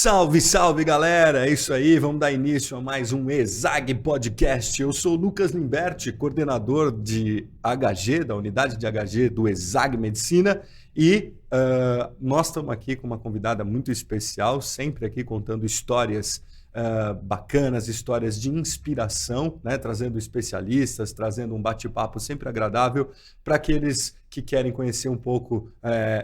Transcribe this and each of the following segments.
Salve, salve galera! É isso aí, vamos dar início a mais um ESAG Podcast. Eu sou o Lucas Limberti, coordenador de HG, da unidade de HG do ESAG Medicina, e nós estamos aqui com uma convidada muito especial, sempre aqui contando histórias bacanas, histórias de inspiração, né? Trazendo especialistas, trazendo um bate-papo sempre agradável para aqueles que querem conhecer um pouco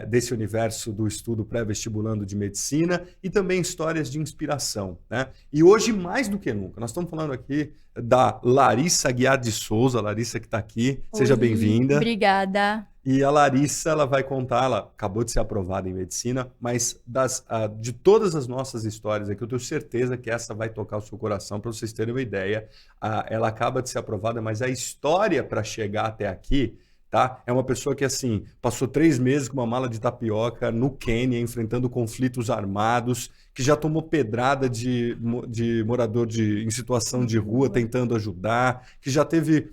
desse universo do estudo pré-vestibulando de medicina e também histórias de inspiração, né? E hoje, mais do que nunca, nós estamos falando aqui da Larissa Aguiar de Souza, a Larissa que está aqui, seja bem-vinda. Obrigada. E a Larissa, ela vai contar, ela acabou de ser aprovada em medicina, mas de todas as nossas histórias aqui, eu tenho certeza que essa vai tocar o seu coração, para vocês terem uma ideia. Ela acaba de ser aprovada, mas a história para chegar até aqui, tá? É uma pessoa que, assim, passou 3 meses com uma mala de tapioca no Quênia, enfrentando conflitos armados, que já tomou pedrada de morador em situação de rua, tentando ajudar, que já teve...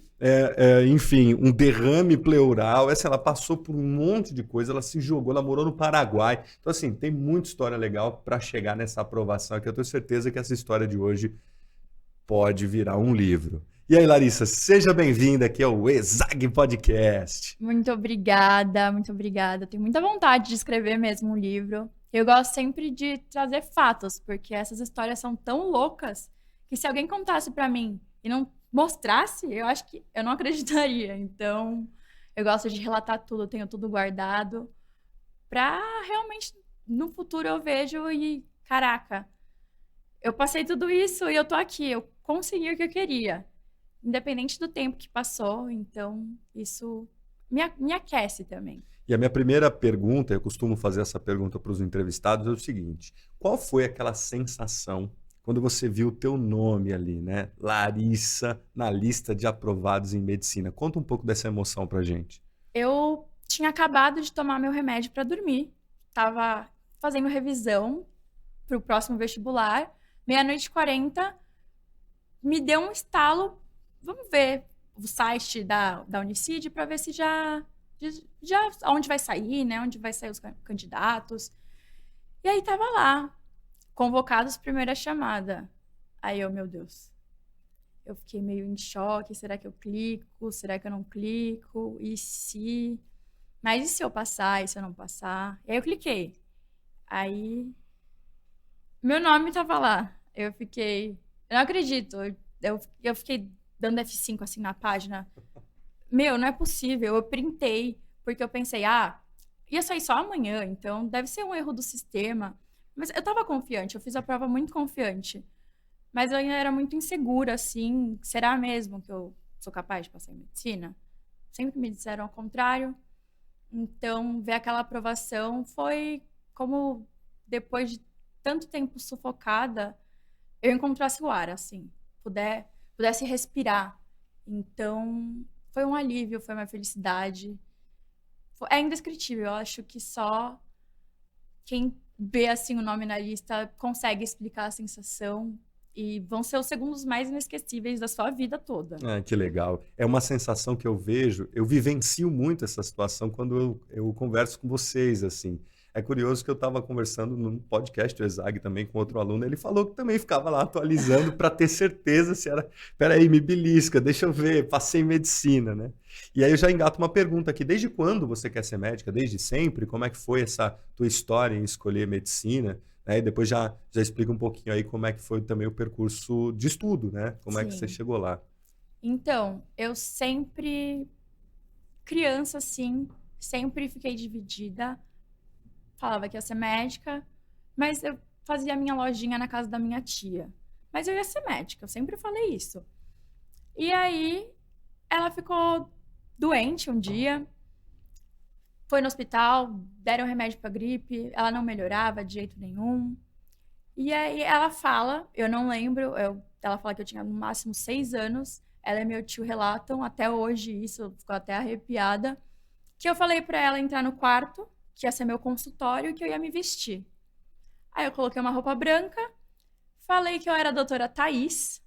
enfim, um derrame pleural. Ela passou por um monte de coisa, ela se jogou, ela morou no Paraguai. Então, assim, tem muita história legal para chegar nessa aprovação aqui. Eu tenho certeza que essa história de hoje pode virar um livro. E aí, Larissa, seja bem-vinda aqui ao ESAG Podcast. Muito obrigada, muito obrigada. Tenho muita vontade de escrever mesmo um livro. Eu gosto sempre de trazer fatos, porque essas histórias são tão loucas que se alguém contasse para mim e não mostrasse, eu acho que eu não acreditaria. Então, eu gosto de relatar tudo, tenho tudo guardado para realmente no futuro eu vejo e caraca, eu passei tudo isso e eu tô aqui, eu consegui o que eu queria, independente do tempo que passou. Então, isso me aquece também. E a minha primeira pergunta, eu costumo fazer essa pergunta para os entrevistados, é o seguinte: qual foi aquela sensação quando você viu o teu nome ali, né? Larissa, na lista de aprovados em medicina? Conta um pouco dessa emoção pra gente. Eu tinha acabado de tomar meu remédio para dormir. Tava fazendo revisão pro próximo vestibular. 00:40, me deu um estalo. Vamos ver o site da Unicid para ver se já onde vai sair, né? Onde vai sair os candidatos. E aí tava lá, convocados primeira chamada. Aí eu, meu Deus, eu fiquei meio em choque. Será que eu clico? Será que eu não clico? E se? Mas e se eu passar? E se eu não passar? E aí eu cliquei. Aí meu nome tava lá. Eu não acredito. Eu fiquei dando F5 assim na página. Meu, não é possível. Eu printei, porque eu pensei, ia sair só amanhã, então deve ser um erro do sistema. Mas eu tava confiante, eu fiz a prova muito confiante. Mas eu ainda era muito insegura, assim. Será mesmo que eu sou capaz de passar em medicina? Sempre me disseram ao contrário. Então, ver aquela aprovação foi como, depois de tanto tempo sufocada, eu encontrasse o ar, assim. Pudesse respirar. Então, foi um alívio, foi uma felicidade. É indescritível. Eu acho que só quem vê assim o nome na lista consegue explicar a sensação, e vão ser os segundos mais inesquecíveis da sua vida toda. Que legal. É uma sensação que eu vejo, eu vivencio muito essa situação quando eu converso com vocês, assim. É curioso que eu estava conversando num podcast do ESAG também com outro aluno, ele falou que também ficava lá atualizando para ter certeza se era... Peraí, me belisca, deixa eu ver, passei em medicina, né? E aí eu já engato uma pergunta aqui: desde quando você quer ser médica? Desde sempre? Como é que foi essa tua história em escolher medicina? E depois já explica um pouquinho aí como é que foi também o percurso de estudo, né? Como é que você chegou lá? Então, eu sempre, criança assim, sempre fiquei dividida. Falava que ia ser médica, mas eu fazia a minha lojinha na casa da minha tia. Mas eu ia ser médica, eu sempre falei isso. E aí, ela ficou doente um dia, foi no hospital, deram remédio para gripe, ela não melhorava de jeito nenhum. E aí ela fala, eu não lembro, ela fala que eu tinha no máximo 6 anos, ela e meu tio relatam até hoje isso, eu fico até arrepiada, que eu falei para ela entrar no quarto, que ia ser meu consultório, e que eu ia me vestir. Aí eu coloquei uma roupa branca, falei que eu era a doutora Thaís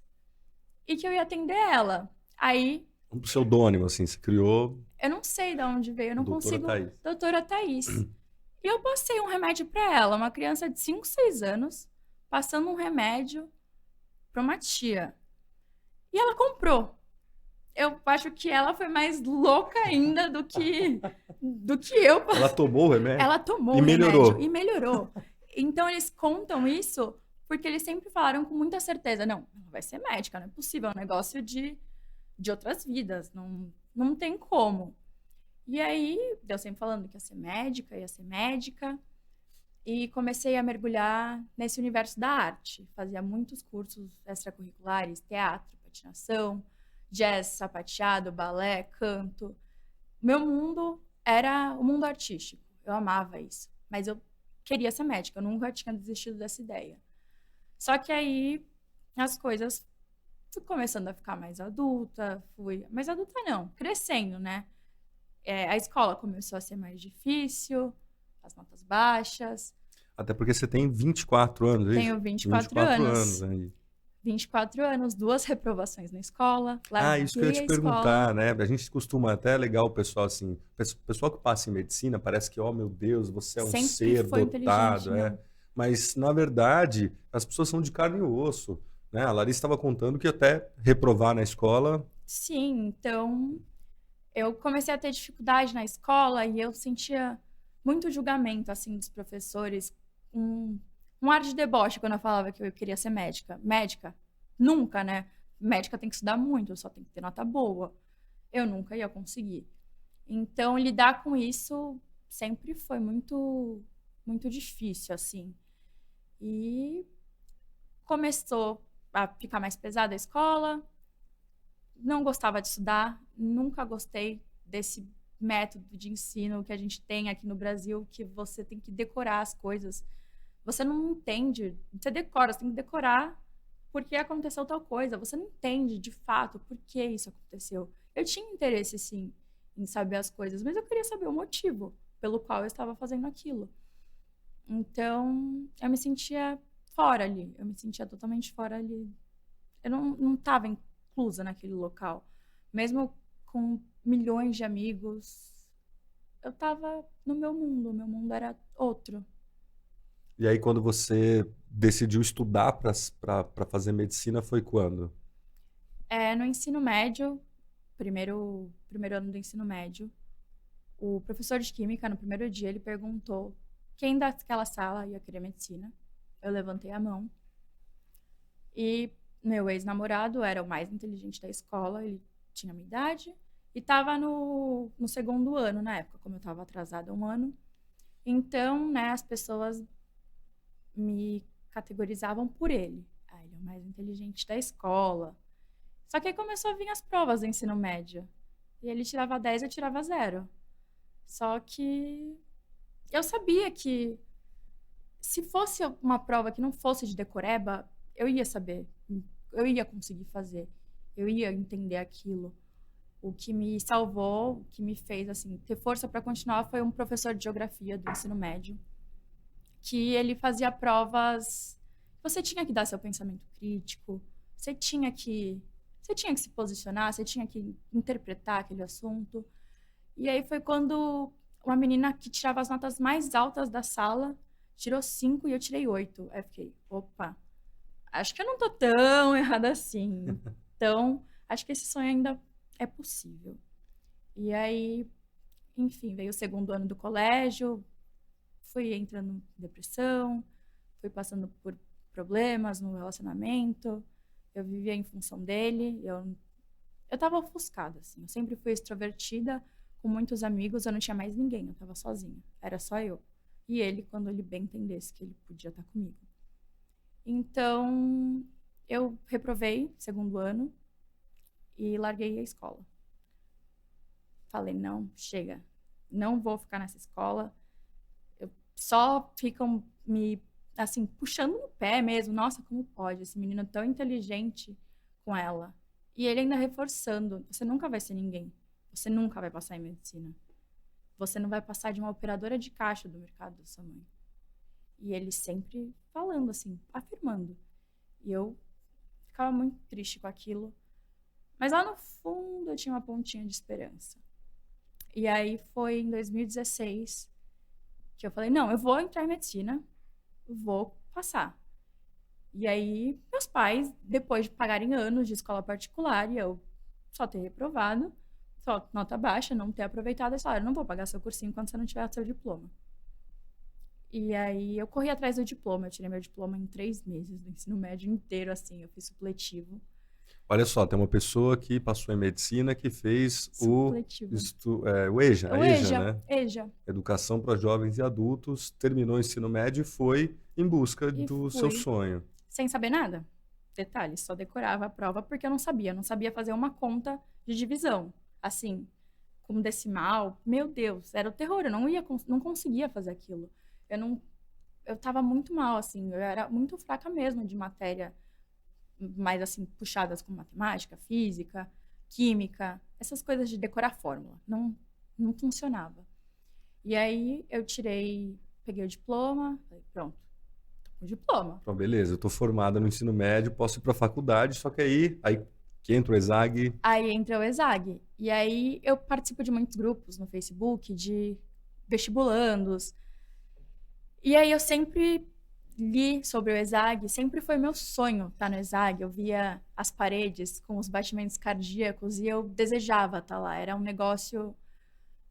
e que eu ia atender ela. Aí... Um pseudônimo, assim, você criou... Eu não sei de onde veio, eu não consigo... Thaís. Doutora Thaís. E eu passei um remédio para ela, uma criança de 5, 6 anos, passando um remédio para uma tia. E ela comprou. Eu acho que ela foi mais louca ainda do que eu. Ela tomou o remédio? Ela tomou E o melhorou. remédio e melhorou. Então, eles contam isso porque eles sempre falaram com muita certeza, não, ela vai ser médica, não é possível, é um negócio de outras vidas, não tem como. E aí, eu sempre falando que ia ser médica, e comecei a mergulhar nesse universo da arte. Fazia muitos cursos extracurriculares, teatro, patinação, jazz, sapateado, balé, canto. Meu mundo era o mundo artístico. Eu amava isso. Mas eu queria ser médica, eu nunca tinha desistido dessa ideia. Só que aí as coisas fui começando a ficar mais adulta, mais adulta não, crescendo, né? A escola começou a ser mais difícil, as notas baixas. Até porque você tem 24 anos, é isso? Tenho 24 24 anos. aí. 24 anos, 2 reprovações na escola. Isso que eu ia te perguntar, né? A gente costuma até legal o pessoal assim, pessoal que passa em medicina parece que, oh meu Deus, você é um Sempre ser foi dotado, inteligente, Mas na verdade as pessoas são de carne e osso, né? A Larissa estava contando que até reprovar na escola. Sim, então eu comecei a ter dificuldade na escola e eu sentia muito julgamento assim dos professores, um ar de deboche quando eu falava que eu queria ser médica. Médica? Nunca, né? Médica tem que estudar muito, só tem que ter nota boa. Eu nunca ia conseguir. Então, lidar com isso sempre foi muito, muito difícil, assim. E começou a ficar mais pesada a escola. Não gostava de estudar, nunca gostei desse método de ensino que a gente tem aqui no Brasil, que você tem que decorar as coisas. Você não entende, você decora, você tem que decorar porque aconteceu tal coisa. Você não entende de fato por que isso aconteceu. Eu tinha interesse, sim, em saber as coisas, mas eu queria saber o motivo pelo qual eu estava fazendo aquilo. Então, eu me sentia fora ali, eu me sentia totalmente fora ali. Eu não estava inclusa naquele local. Mesmo com milhões de amigos, eu estava no meu mundo, o meu mundo era outro. E aí quando você decidiu estudar para fazer medicina foi quando? No ensino médio, primeiro ano do ensino médio, o professor de química, no primeiro dia, ele perguntou quem daquela sala ia querer medicina. Eu levantei a mão. E meu ex-namorado era o mais inteligente da escola, ele tinha a minha idade e estava no segundo ano na época, como eu estava atrasada um ano. Então, né, as pessoas me categorizavam por ele. Ele é o mais inteligente da escola. Só que aí começou a vir as provas do ensino médio. E ele tirava 10 e eu tirava 0. Só que eu sabia que se fosse uma prova que não fosse de decoreba, eu ia saber, eu ia conseguir fazer, eu ia entender aquilo. O que me salvou, o que me fez assim ter força para continuar foi um professor de geografia do ensino médio, que ele fazia provas. Você tinha que dar seu pensamento crítico, você tinha que se posicionar, você tinha que interpretar aquele assunto. E aí foi quando uma menina que tirava as notas mais altas da sala tirou 5 e eu tirei 8. Aí eu fiquei, opa, acho que eu não tô tão errada assim. Então, acho que esse sonho ainda é possível. E aí, enfim, veio o segundo ano do colégio, fui entrando em depressão, fui passando por problemas no relacionamento, eu vivia em função dele, eu tava ofuscada, assim. Eu sempre fui extrovertida, com muitos amigos, eu não tinha mais ninguém, eu tava sozinha. Era só eu. E ele, quando ele bem entendesse que ele podia estar comigo. Então, eu reprovei segundo ano e larguei a escola. Falei, não, chega. Não vou ficar nessa escola. Só ficam me, assim, puxando no pé mesmo. Nossa, como pode? Esse menino tão inteligente com ela. E ele ainda reforçando, você nunca vai ser ninguém. Você nunca vai passar em medicina. Você não vai passar de uma operadora de caixa do mercado da sua mãe. E ele sempre falando assim, afirmando. E eu ficava muito triste com aquilo. Mas lá no fundo eu tinha uma pontinha de esperança. E aí foi em 2016 que eu falei, não, eu vou entrar em medicina, vou passar. E aí, meus pais, depois de pagarem anos de escola particular e eu só ter reprovado, só nota baixa, não ter aproveitado, eles falaram, não vou pagar seu cursinho enquanto você não tiver seu diploma. E aí eu corri atrás do diploma, eu tirei meu diploma em 3 meses, do ensino médio inteiro, assim, eu fiz supletivo. Olha só, tem uma pessoa que passou em medicina que fez Supletivo. o EJA, O a EJA, EJA, né? EJA. Educação para Jovens e Adultos, terminou o ensino médio e foi em busca E do seu fui, sonho. sem saber nada. Detalhe, só decorava a prova porque eu não sabia fazer uma conta de divisão. Assim, com decimal, meu Deus, era o terror, eu não conseguia fazer aquilo. Eu não, eu tava muito mal, assim, eu era muito fraca mesmo de matéria, mais assim, puxadas com matemática, física, química, essas coisas de decorar fórmula. Não funcionava. E aí eu peguei o diploma, falei, pronto, tô com o diploma. Então, beleza, eu estou formada no ensino médio, posso ir para a faculdade, só que aí que entra o ESAG. Aí entra o ESAG. E aí eu participo de muitos grupos no Facebook de vestibulandos. E aí eu sempre li sobre o ESAG, sempre foi meu sonho estar no ESAG. Eu via as paredes com os batimentos cardíacos e eu desejava estar lá. Era um negócio.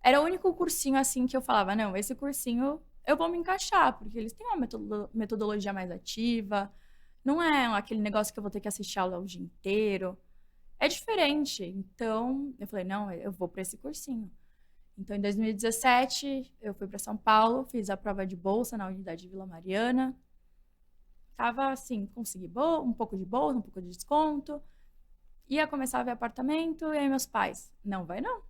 Era o único cursinho assim que eu falava: não, esse cursinho eu vou me encaixar, porque eles têm uma metodologia mais ativa. Não é aquele negócio que eu vou ter que assistir aula o dia inteiro. É diferente. Então, eu falei, não, eu vou para esse cursinho. Então, em 2017, eu fui para São Paulo, fiz a prova de bolsa na unidade de Vila Mariana. Tava assim, consegui um pouco de bolsa, um pouco de desconto. Ia começar a ver apartamento, e aí meus pais, não vai não.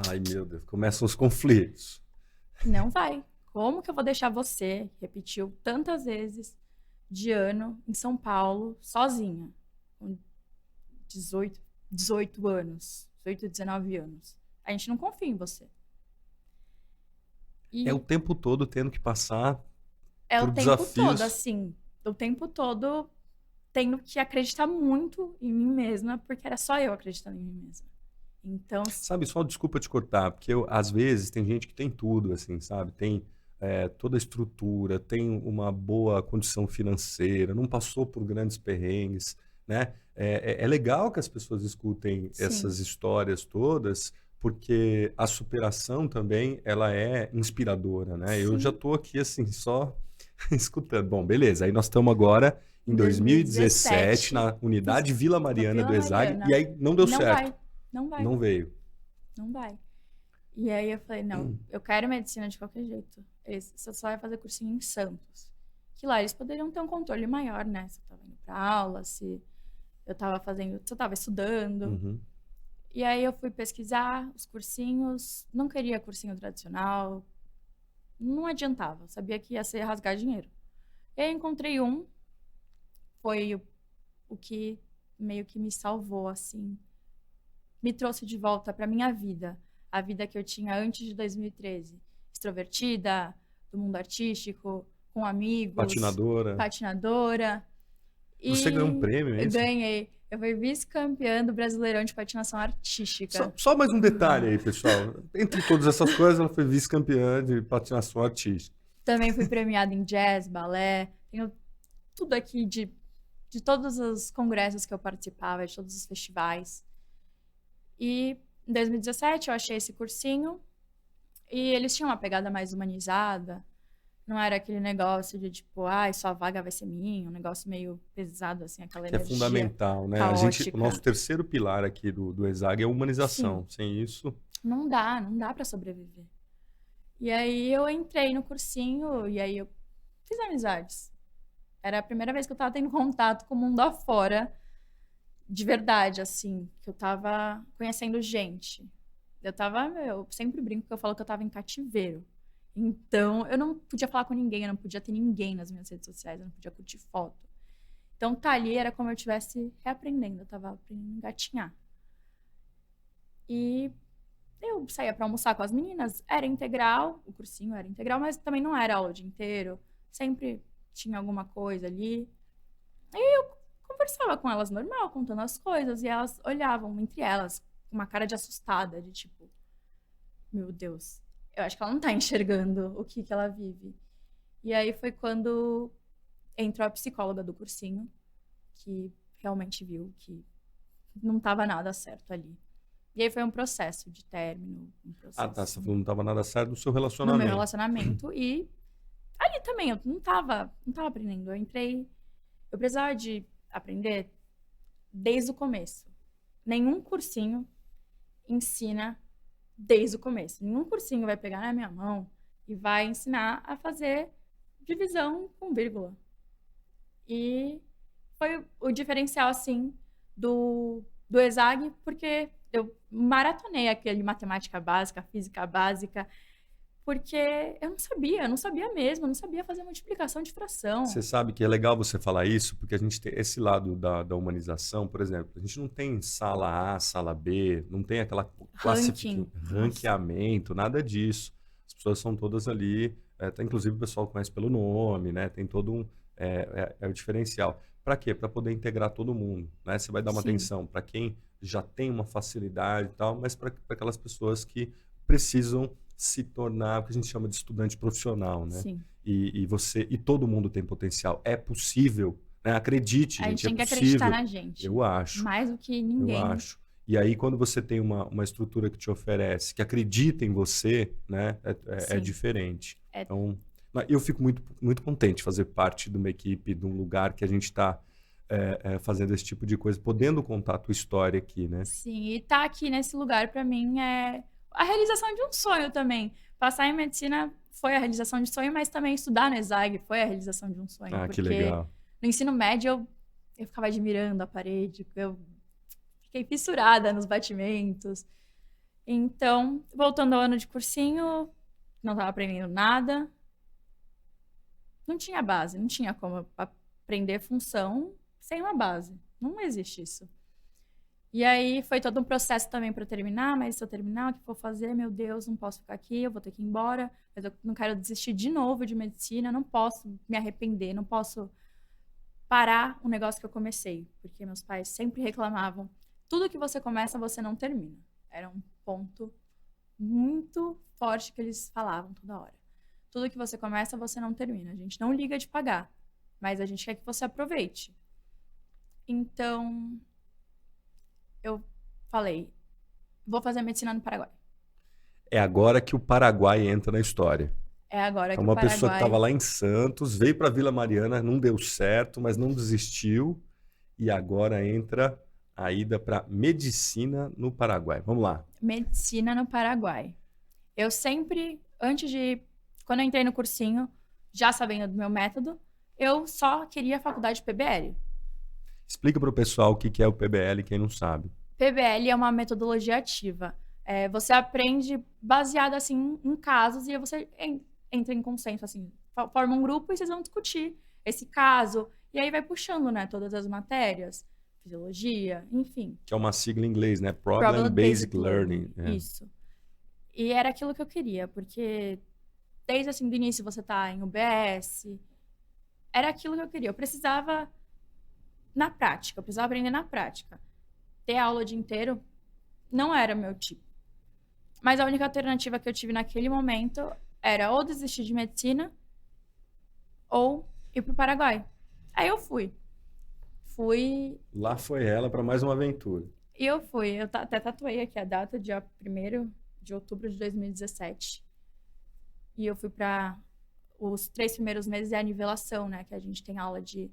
Ai, meu Deus, começam os conflitos. Não vai. Como que eu vou deixar você, repetiu tantas vezes, de ano, em São Paulo, sozinha, com 18 anos, 18, 19 anos. A gente não confia em você. É o E tempo todo tendo que passar é o por tempo todo, desafios. assim, o tempo todo tendo que acreditar muito em mim mesma, porque era só eu acreditando em mim mesma. Então, Sabe, só desculpa te cortar, porque às vezes tem gente que tem tudo, assim, sabe? Tem toda a estrutura, tem uma boa condição financeira, não passou por grandes perrengues, né? É legal que as pessoas escutem sim, essas histórias todas, porque a superação também, ela é inspiradora, né? Eu já sim, tô aqui, assim, só escutando. Bom, beleza, aí nós estamos agora em em 2017, 2017, na unidade fiz Vila na Mariana do Vila ESAG, e Mariana. aí não deu E não certo, vai, não vai, não veio. não vai. E aí eu falei, não, eu quero medicina de qualquer jeito. Você só vai fazer cursinho em Santos. Que lá eles poderiam ter um controle maior, né? Se eu tava indo pra aula, se se eu tava estudando. Uhum. E aí eu fui pesquisar os cursinhos, não queria cursinho tradicional, não adiantava, sabia que ia ser rasgar dinheiro. E aí encontrei foi o que meio que me salvou, assim, me trouxe de volta para minha vida, a vida que eu tinha antes de 2013, extrovertida, do mundo artístico, com amigos, Patinadora. patinadora. Você ganhou um E prêmio, é eu isso? ganhei. Eu fui vice-campeã do Brasileirão de Patinação Só, Artística. só mais um detalhe aí, pessoal. Entre todas essas coisas, ela foi vice-campeã de patinação artística. Também fui premiada em jazz, balé. Tenho tudo aqui de todos os congressos que eu participava, de todos os festivais. E em 2017 eu achei esse cursinho e eles tinham uma pegada mais humanizada. Não era aquele negócio de tipo, ai, sua vaga vai ser minha, um negócio meio pesado, assim, aquela Que é energia fundamental, né? O nosso caótica. terceiro pilar aqui do ESAG é a Sim, humanização. Sem isso, não dá para sobreviver. E aí eu entrei no cursinho e aí eu fiz amizades. Era a primeira vez que eu tava tendo contato com o mundo afora, de verdade, assim, que eu tava conhecendo gente. Eu sempre brinco que eu falo que eu tava em cativeiro. Então, eu não podia falar com ninguém, eu não podia ter ninguém nas minhas redes sociais, eu não podia curtir foto. Então, tá ali era como eu estivesse reaprendendo, eu tava aprendendo a engatinhar. E eu saía pra almoçar com as meninas, era integral, o cursinho era integral, mas também não era aula o dia inteiro, sempre tinha alguma coisa ali. Aí eu conversava com elas normal, contando as coisas, e elas olhavam entre elas com uma cara de assustada, de tipo, meu Deus, eu acho que ela não tá enxergando o que ela vive. E aí foi quando entrou a psicóloga do cursinho, que realmente viu que não estava nada certo ali. E aí foi um processo de término, um Ah, tá. Você processo falou que não tava nada certo no seu no meu relacionamento. relacionamento. E ali também eu não tava aprendendo. Eu precisava de aprender desde o começo. Nenhum cursinho ensina desde o começo. Nenhum cursinho vai pegar na minha mão e vai ensinar a fazer divisão com vírgula. E foi o diferencial, assim, do ESAG, porque eu maratonei aquele matemática básica, física básica, porque eu não sabia mesmo, eu não sabia fazer multiplicação de fração. Você sabe que é legal você falar isso, porque a gente tem esse lado da humanização, por exemplo, a gente não tem sala A, sala B, não tem aquela Ranking. ranqueamento, nada disso. As pessoas são todas ali, inclusive o pessoal conhece pelo nome, né? Tem todo é o diferencial. Para quê? Para poder integrar todo mundo, né? Você vai dar uma Sim. atenção para quem já tem uma facilidade e tal, mas para aquelas pessoas que precisam se tornar o que a gente chama de estudante profissional, né? Sim. E todo mundo tem potencial. É possível, né? Acredite, A gente gente, é tem que possível. acreditar na gente. Eu acho. Mais do que ninguém. Eu acho. E aí, quando você tem uma estrutura que te oferece, que acredita em você, né? É Sim. diferente. É. Então, eu fico muito, muito contente de fazer parte de uma equipe, de um lugar que a gente está fazendo esse tipo de coisa, podendo contar a tua história aqui, né? Sim, e estar aqui nesse lugar para mim é a realização de um sonho também. Passar em medicina foi a realização de sonho, mas também estudar no ESAG foi a realização de um sonho. Ah, que porque legal. no ensino médio eu ficava admirando a parede, eu fiquei fissurada nos batimentos. Então, voltando ao ano de cursinho, não estava aprendendo nada. Não tinha base, não tinha como aprender função sem uma base. Não existe isso. E aí foi todo um processo também para eu terminar, mas se eu terminar, o que eu vou fazer? Meu Deus, não posso ficar aqui, eu vou ter que ir embora, mas eu não quero desistir de novo de medicina, não posso me arrepender, não posso parar um negócio que eu comecei, porque meus pais sempre reclamavam, tudo que você começa, você não termina. Era um ponto muito forte que eles falavam toda hora. Tudo que você começa, você não termina. A gente não liga de pagar, mas a gente quer que você aproveite. Então, eu falei, vou fazer medicina no Paraguai. É agora que o Paraguai entra na história. É agora É que o uma Paraguai... pessoa que estava lá em Santos, veio para Vila Mariana, não deu certo, mas não desistiu. E agora entra a ida para medicina no Paraguai. Vamos lá. Medicina no Paraguai. Eu sempre, quando eu entrei no cursinho, já sabendo do meu método, eu só queria a faculdade de PBL. Explica para o pessoal o que é o PBL, quem não sabe. PBL é uma metodologia ativa. Você aprende baseado assim em casos e aí você entra em consenso, assim, forma um grupo e vocês vão discutir esse caso e aí vai puxando, né, todas as matérias, fisiologia, enfim. Que é uma sigla em inglês, né? Problem Basic Learning. Isso. E era aquilo que eu queria, porque desde assim do início você tá em UBS, era aquilo que eu queria. Eu precisava na prática, eu precisava aprender na prática. Ter aula o dia inteiro não era meu tipo. Mas a única alternativa que eu tive naquele momento era ou desistir de medicina ou ir pro Paraguai. Aí eu fui. Lá foi ela para mais uma aventura. E eu fui. Eu até tatuei aqui a data, dia 1º de outubro de 2017. E eu fui para os 3 primeiros meses é a nivelação, né? Que a gente tem aula de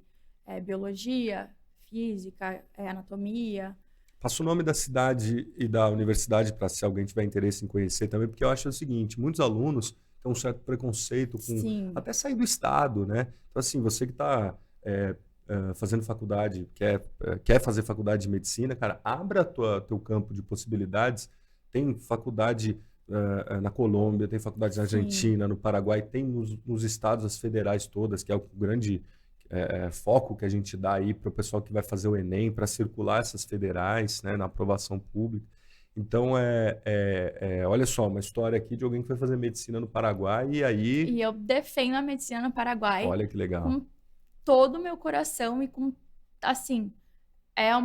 biologia, física, anatomia. Passa o nome da cidade e da universidade para se alguém tiver interesse em conhecer também, porque eu acho o seguinte, muitos alunos têm um certo preconceito com Sim. até sair do estado, né? Então, assim, você que está fazendo faculdade, quer fazer faculdade de medicina, cara, abra teu campo de possibilidades. Tem faculdade na Colômbia, tem faculdade na Argentina, no Paraguai, tem nos estados, as federais todas, que é o grande foco que a gente dá aí para o pessoal que vai fazer o Enem, para circular essas federais, né, na aprovação pública. Então, olha só, uma história aqui de alguém que foi fazer medicina no Paraguai e aí... E eu defendo a medicina no Paraguai. Olha que legal. Com todo o meu coração e com, assim, é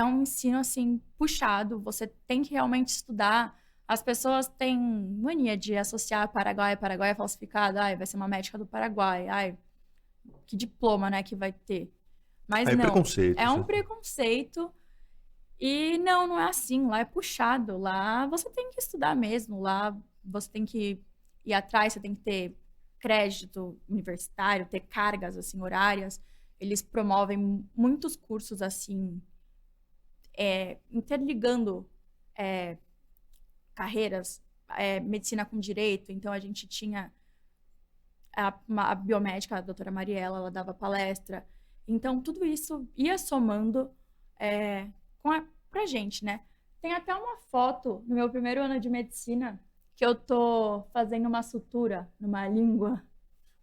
um ensino, assim, puxado. Você tem que realmente estudar. As pessoas têm mania de associar Paraguai falsificado. Ai, vai ser uma médica do Paraguai. Ai, que diploma, né, que vai ter. Mas Aí é não, preconceito. é um preconceito. E não é assim, lá é puxado, lá você tem que estudar mesmo, lá você tem que ir atrás, você tem que ter crédito universitário, ter cargas assim horárias. Eles promovem muitos cursos assim, interligando carreiras, medicina com direito. Então a gente tinha a biomédica, a doutora Mariela, ela dava palestra. Então tudo isso ia somando pra gente, né? Tem até uma foto no meu primeiro ano de medicina que eu tô fazendo uma sutura numa língua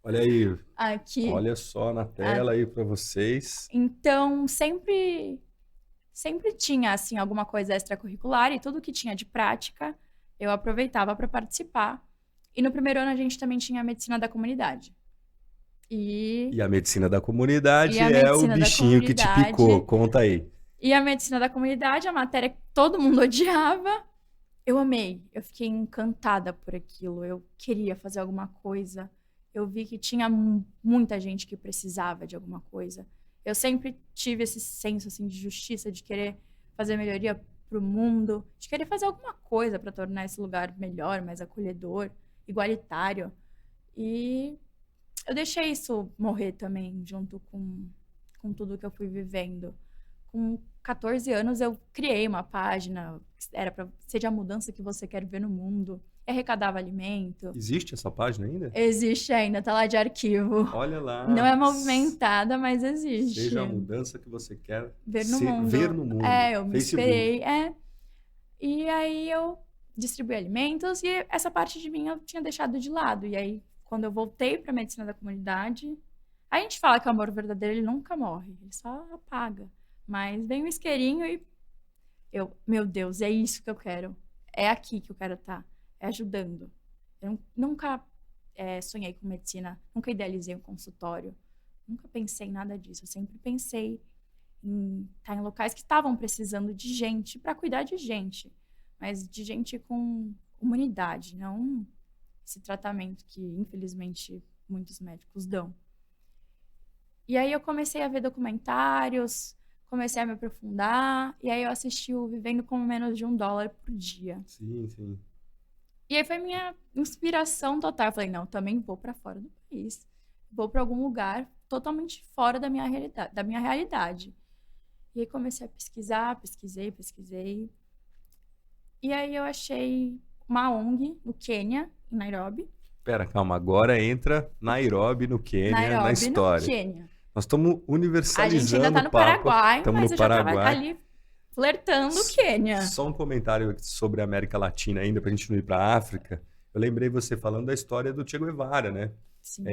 Olha aí, aqui. olha só na Ah, tela aí para vocês. então, sempre tinha assim alguma coisa extracurricular e tudo que tinha de prática eu aproveitava para participar. E no primeiro ano a gente também tinha a medicina da comunidade. E, E a medicina da e comunidade a é o medicina da bichinho que te picou. comunidade, Conta aí. e a medicina da comunidade, a matéria que todo mundo odiava, eu amei. Eu fiquei encantada por aquilo. Eu queria fazer alguma coisa. Eu vi que tinha muita gente que precisava de alguma coisa. Eu sempre tive esse senso assim de justiça, de querer fazer melhoria para o mundo, de querer fazer alguma coisa para tornar esse lugar melhor, mais acolhedor, igualitário. E eu deixei isso morrer também, junto com tudo que eu fui vivendo. Com 14 anos, eu criei uma página, era para seja a mudança que você quer ver no mundo. Eu arrecadava alimento. Existe essa página ainda? Existe ainda, tá lá de arquivo. Olha Não lá. é movimentada, mas existe. Seja a mudança que você quer Ver no ver mundo. no mundo. Eu me Facebook. inspirei. E aí eu distribuí alimentos e essa parte de mim eu tinha deixado de lado. E aí, quando eu voltei para medicina da comunidade, a gente fala que o amor verdadeiro ele nunca morre, ele só apaga. Mas vem um isqueirinho e meu Deus, é isso que eu quero. É aqui que eu quero estar, é ajudando. Eu nunca sonhei com medicina, nunca idealizei um consultório, nunca pensei em nada disso. Eu sempre pensei em estar em locais que estavam precisando de gente para cuidar de gente, mas de gente com humanidade, não esse tratamento que, infelizmente, muitos médicos dão. E aí eu comecei a ver documentários, comecei a me aprofundar, e aí eu assisti o Vivendo com Menos de $1 por dia. Sim, sim. E aí foi minha inspiração total. Eu falei, não, também vou para fora do país. Vou para algum lugar totalmente fora da minha realidade. E aí comecei a pesquisar, pesquisei. E aí eu achei uma ONG no Quênia, em Nairobi. Pera, calma. Agora entra Nairobi, no Quênia, na Nairobi, no história. Quênia. Nós estamos A gente ainda universalizando tá o no papo. Paraguai, Estamos mas no eu já tava Paraguai. ali flertando o Quênia. Só um comentário sobre a América Latina ainda, para a gente não ir para a África. Eu lembrei você falando da história do Che Guevara, né? Sim.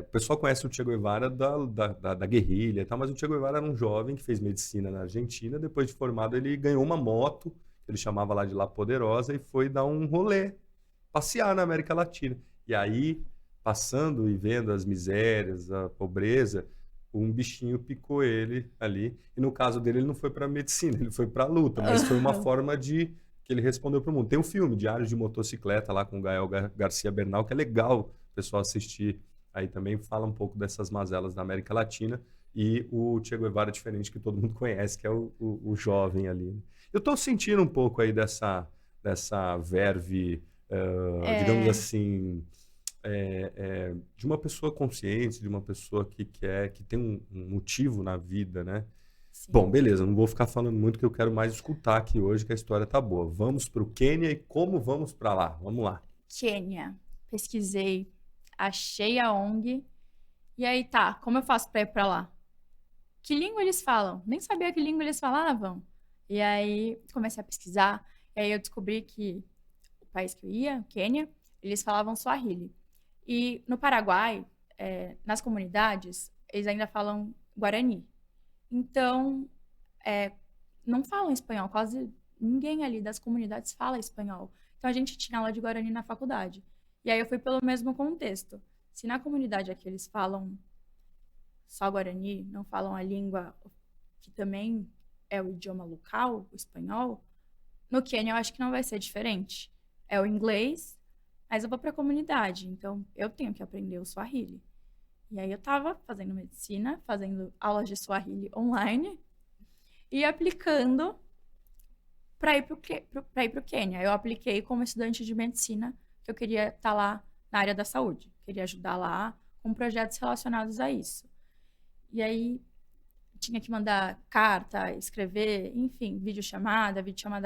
O pessoal conhece o Che Guevara da guerrilha e tal, mas o Che Guevara era um jovem que fez medicina na Argentina. Depois de formado, ele ganhou uma moto, que ele chamava lá de La Poderosa, e foi dar um rolê, passear na América Latina. E aí, passando e vendo as misérias, a pobreza, um bichinho picou ele ali. E no caso dele, ele não foi para medicina, ele foi para a luta, mas foi uma forma de que ele respondeu para o mundo. Tem um filme, Diário de Motocicleta, lá com o Gael Garcia Bernal, que é legal o pessoal assistir. Aí também fala um pouco dessas mazelas da América Latina. E o Che Guevara, diferente, que todo mundo conhece, que é o jovem ali. Eu estou sentindo um pouco aí dessa verve, digamos assim, de uma pessoa consciente, de uma pessoa que tem um motivo na vida, né? Sim. Bom, beleza, não vou ficar falando muito, que eu quero mais escutar aqui hoje, que a história tá boa. Vamos para o Quênia e como vamos para lá? Vamos lá. Quênia. Pesquisei, achei a ONG. E aí, tá, como eu faço para ir para lá? Que língua eles falam? Nem sabia que língua eles falavam. E aí, comecei a pesquisar. E aí, eu descobri que o país que eu ia, Quênia, eles falavam Swahili. E no Paraguai, nas comunidades, eles ainda falam Guarani. Então, não falam espanhol. Quase ninguém ali das comunidades fala espanhol. Então, a gente tinha aula de Guarani na faculdade. E aí, eu fui pelo mesmo contexto. Se na comunidade aqui eles falam só Guarani, não falam a língua que também é o idioma local, o espanhol, no Quênia eu acho que não vai ser diferente. É o inglês, mas eu vou para a comunidade, então eu tenho que aprender o Swahili. E aí eu tava fazendo medicina, fazendo aulas de Swahili online e aplicando para ir pro Quênia. Eu apliquei como estudante de medicina, que eu queria estar lá na área da saúde, queria ajudar lá com projetos relacionados a isso. E aí tinha que mandar carta, escrever, enfim, videochamada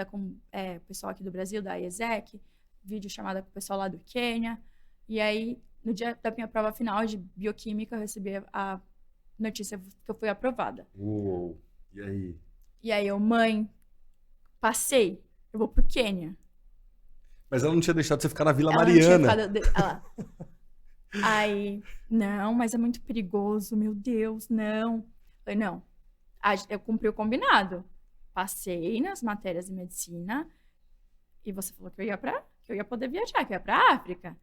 com o pessoal aqui do Brasil, da IESEC, videochamada com o pessoal lá do Quênia. E aí, no dia da minha prova final de bioquímica, eu recebi a notícia que eu fui aprovada. Uou, e aí? E aí mãe, passei, eu vou pro Quênia. Mas ela não tinha deixado você ficar na Vila Ela não tinha Mariana. Aí, não, mas é muito perigoso, meu Deus, não. Eu falei, não, eu cumpri o combinado. Passei nas matérias de medicina e você falou que eu ia poder viajar, que eu ia pra África.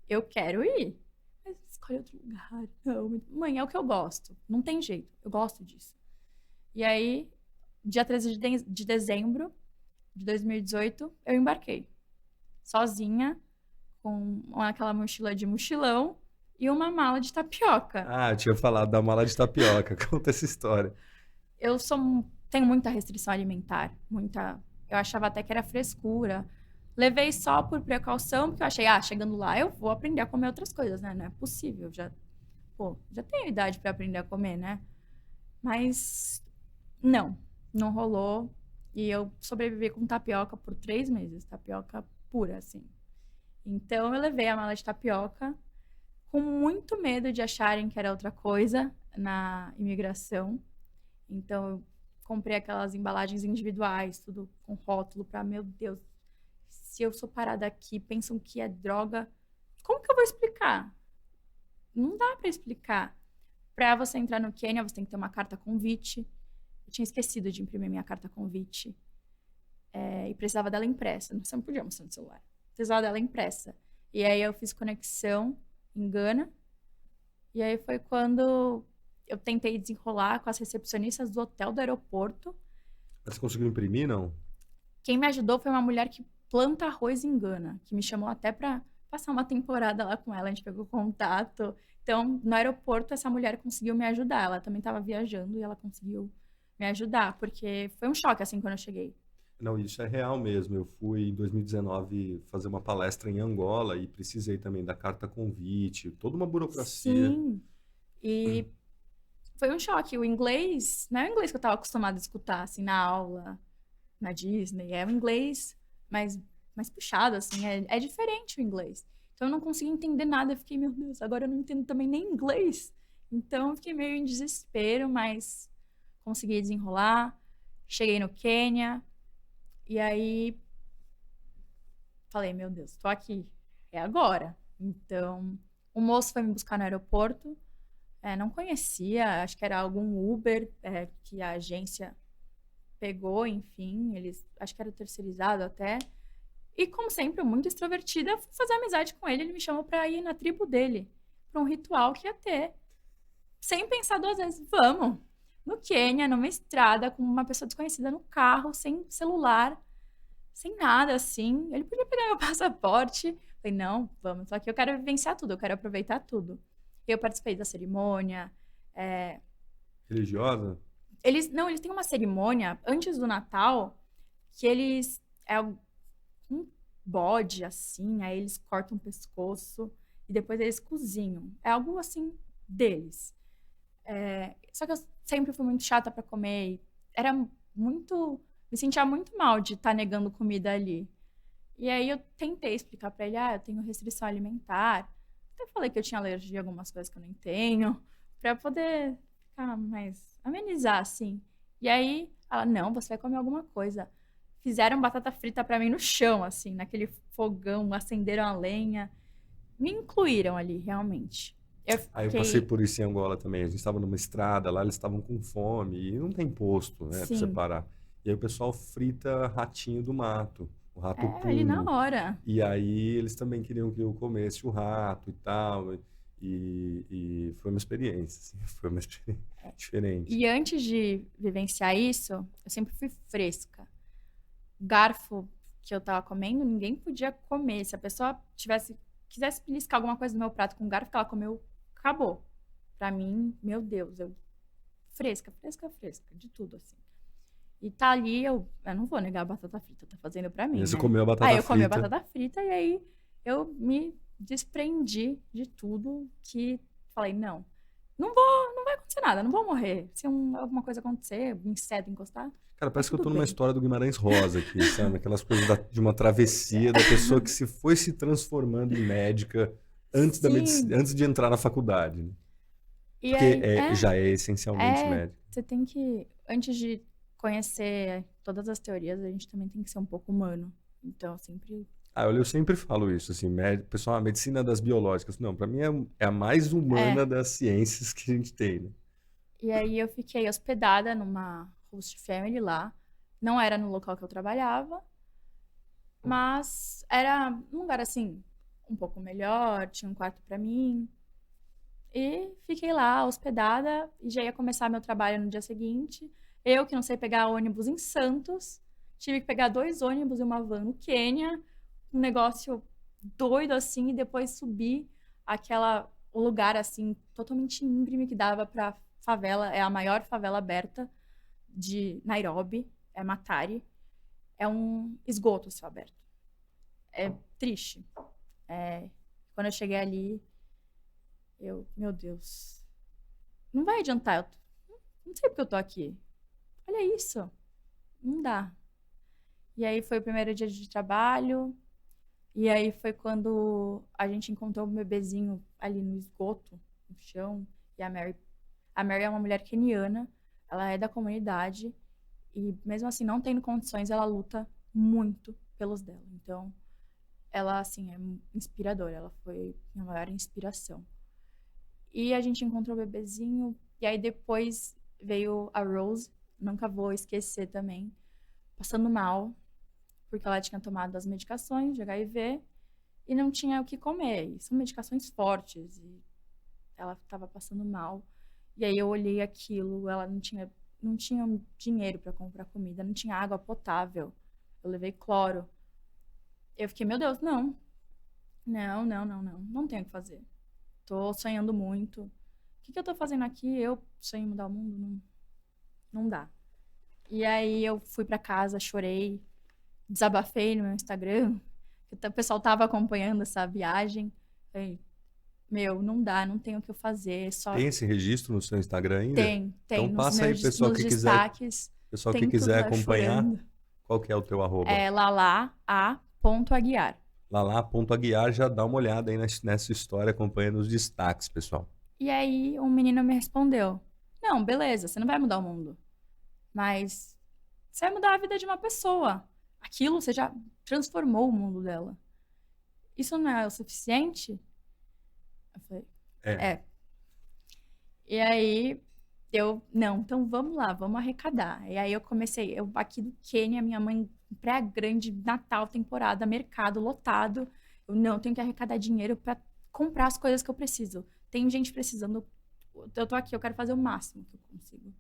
Eu quero ir. Mas escolhe outro lugar. Não, mãe, é o que eu gosto. Não tem jeito, eu gosto disso. E aí, dia 13 de dezembro de 2018, eu embarquei. Sozinha, com aquela mochila de mochilão e uma mala de tapioca. Ah, eu tinha falado da mala de tapioca. Conta essa história. Eu tenho muita restrição alimentar, muita. Eu achava até que era frescura. Levei só por precaução, porque eu achei, chegando lá eu vou aprender a comer outras coisas, né? Não é possível, já tenho idade para aprender a comer, né? Mas não rolou. E eu sobrevivi com tapioca por 3 meses, tapioca pura, assim. Então eu levei a mala de tapioca com muito medo de acharem que era outra coisa na imigração. Então eu comprei aquelas embalagens individuais, tudo com rótulo para, meu Deus, se eu sou parada aqui, pensam que é droga, como que eu vou explicar? Não dá para explicar. Para você entrar no Quênia, você tem que ter uma carta convite. Eu tinha esquecido de imprimir minha carta convite. E precisava dela impressa. Você não podia mostrar no celular. Precisava dela impressa. E aí eu fiz conexão em Gana. E aí foi quando eu tentei desenrolar com as recepcionistas do hotel do aeroporto. Mas você conseguiu imprimir, não? Quem me ajudou foi uma mulher que planta arroz em Gana, que me chamou até para passar uma temporada lá com ela. A gente pegou contato. Então, no aeroporto, essa mulher conseguiu me ajudar. Ela também estava viajando e ela conseguiu me ajudar, porque foi um choque, assim, quando eu cheguei. Não, isso é real mesmo. Eu fui em 2019 fazer uma palestra em Angola e precisei também da carta convite, toda uma burocracia. Sim. E foi um choque. O inglês, não é o inglês que eu estava acostumada a escutar, assim, na aula, na Disney. É o inglês mais puxado, assim. É diferente o inglês. Então eu não consegui entender nada. Eu fiquei, meu Deus, agora eu não entendo também nem inglês. Então eu fiquei meio em desespero, mas consegui desenrolar. Cheguei no Quênia. E aí falei, meu Deus, tô aqui. É agora. Então o moço foi me buscar no aeroporto. Não conhecia, acho que era algum Uber que a agência pegou, enfim. Acho que era terceirizado até. E, como sempre, muito extrovertida, eu fui fazer amizade com ele. Ele me chamou para ir na tribo dele, para um ritual que ia ter. Sem pensar 2 vezes, vamos. No Quênia, numa estrada, com uma pessoa desconhecida no carro, sem celular, sem nada, assim. Ele podia pegar meu passaporte. Eu falei, não, vamos. Só que eu quero vivenciar tudo, eu quero aproveitar tudo. Eu participei da cerimônia. Religiosa? Eles têm uma cerimônia antes do Natal que eles um bode assim, aí eles cortam o pescoço e depois eles cozinham. É algo assim deles. Só que eu sempre fui muito chata para comer. Me sentia muito mal de estar negando comida ali. E aí eu tentei explicar para ele, eu tenho restrição alimentar. Até falei que eu tinha alergia a algumas coisas que eu nem tenho, para poder ficar mais amenizar assim. E aí ela, não, você vai comer alguma coisa. Fizeram batata frita para mim no chão, assim, naquele fogão, acenderam a lenha. Me incluíram ali, realmente. Aí eu passei por isso em Angola também. A gente estava numa estrada lá, eles estavam com fome e não tem posto, né, para Sim. separar. E aí o pessoal frita ratinho do mato, o rato Ali na puno. hora. E aí eles também queriam que eu comesse o rato e tal. E foi uma experiência, assim, foi uma experiência diferente. E antes de vivenciar isso, eu sempre fui fresca. O garfo que eu tava comendo, ninguém podia comer. Se a pessoa quisesse beliscar alguma coisa no meu prato com garfo que ela comeu, acabou. Pra mim, meu Deus, fresca, fresca, fresca, de tudo, assim. E tá ali, eu não vou negar a batata frita, tá fazendo pra E mim, você né? comeu a Aí batata eu comi a frita. batata frita e aí eu me desprendi de tudo que falei, não vai acontecer nada, não vou morrer. Se alguma coisa acontecer, um inseto encostar, Cara, tá parece que eu tudo tô numa bem. história do Guimarães Rosa aqui, sabe? Aquelas coisas de uma travessia da pessoa que se foi se transformando em médica antes da Sim, antes de entrar na faculdade, né? e Porque aí, já é essencialmente médico. você tem que, antes de conhecer todas as teorias, a gente também tem que ser um pouco humano. Então, eu sempre. Ah, olha, eu sempre falo isso, assim, pessoal, a medicina das biológicas. Não, para mim é a mais É. humana das ciências que a gente tem, né? E aí eu fiquei hospedada numa host family lá. Não era no local que eu trabalhava, mas era um lugar assim, um pouco melhor, tinha um quarto pra mim. E fiquei lá hospedada e já ia começar meu trabalho no dia seguinte. Eu que não sei pegar ônibus em Santos, tive que pegar 2 ônibus e uma van no Quênia, um negócio doido assim, e depois subir o lugar assim totalmente íngreme que dava pra favela, é a maior favela aberta de Nairobi, é Matari, é um esgoto céu aberto. É triste. Quando eu cheguei ali, meu Deus, não vai adiantar, não sei porque eu tô aqui. Olha isso, não dá. E aí foi o primeiro dia de trabalho, e aí foi quando a gente encontrou um bebezinho ali no esgoto, no chão, e a Mary é uma mulher queniana, ela é da comunidade, e mesmo assim, não tendo condições, ela luta muito pelos dela. Então, ela, assim, é inspiradora, ela foi minha maior inspiração. E a gente encontrou o bebezinho, e aí depois veio a Rose, nunca vou esquecer também, passando mal, porque ela tinha tomado as medicações de HIV e não tinha o que comer. E são medicações fortes, e ela estava passando mal. E aí eu olhei aquilo, ela não tinha dinheiro para comprar comida, não tinha água potável. Eu levei cloro. Eu fiquei, meu Deus, não tenho o que fazer. Tô sonhando muito. O que eu tô fazendo aqui? Eu sonho em mudar o mundo? Não dá. E aí eu fui pra casa, chorei, desabafei no meu Instagram. O pessoal tava acompanhando essa viagem. Falei, não dá, não tenho o que eu fazer. Só Tem esse registro no seu Instagram ainda? tem Então passa aí, pessoal nos que quiser, destaques, pessoal que tem quiser tudo lá acompanhar, chorando. qual que é o teu arroba? É lalá.aguiar. Lalá.aguiar, já dá uma olhada aí nessa história, acompanhando os destaques, pessoal. E aí um menino me respondeu: Não, beleza, você não vai mudar o mundo, mas você vai mudar a vida de uma pessoa. Aquilo você já transformou o mundo dela. Isso não é o suficiente? Eu falei, É, é. E aí não, então vamos lá, vamos arrecadar. E aí eu comecei, eu aqui do Quênia, minha mãe, Praia Grande, Natal, temporada, mercado lotado. Eu não tenho que arrecadar dinheiro para comprar as coisas que eu preciso. Tem gente precisando. Eu tô aqui, eu quero fazer o máximo que eu consigo.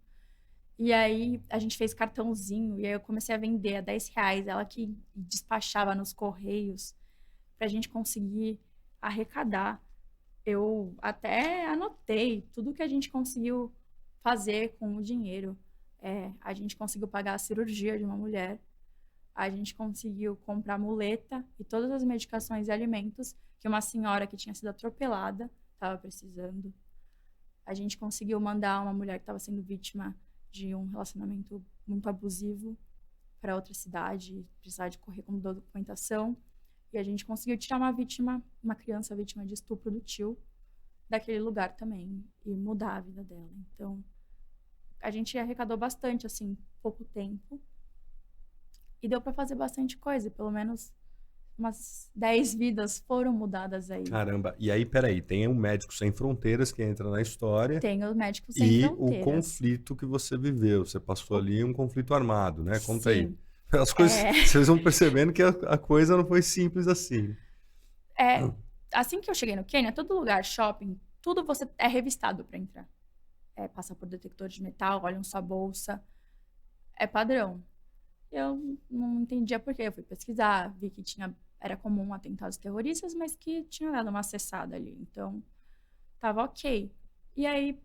E aí a gente fez cartãozinho, e aí eu comecei a vender a R$ 10, ela que despachava nos correios, pra gente conseguir arrecadar. Eu até anotei tudo que a gente conseguiu fazer com o dinheiro. A gente conseguiu pagar a cirurgia de uma mulher, a gente conseguiu comprar muleta e todas as medicações e alimentos que uma senhora que tinha sido atropelada estava precisando. A gente conseguiu mandar uma mulher que estava sendo vítima de um relacionamento muito abusivo para outra cidade, precisar de correr com documentação. E a gente conseguiu tirar uma criança vítima de estupro do tio, daquele lugar também, e mudar a vida dela. Então, a gente arrecadou bastante, assim, pouco tempo. E deu para fazer bastante coisa, pelo menos umas 10 vidas foram mudadas aí. caramba. E aí, peraí, tem o Médico Sem Fronteiras que entra na história Tem o Médicos Sem e o Fronteiras. conflito que você viveu. Você passou O- ali um conflito armado, né? Conta aí. Sim. As coisas, É, vocês vão percebendo que a coisa não foi simples assim. é, assim que eu cheguei no Quênia, todo lugar, shopping, tudo você é revistado para entrar. Passa por detector de metal, olham sua bolsa. É padrão. Eu não entendia por quê. Eu fui pesquisar, vi que era comum atentados terroristas, mas que tinha dado uma acessada ali. Então, tava ok. E aí,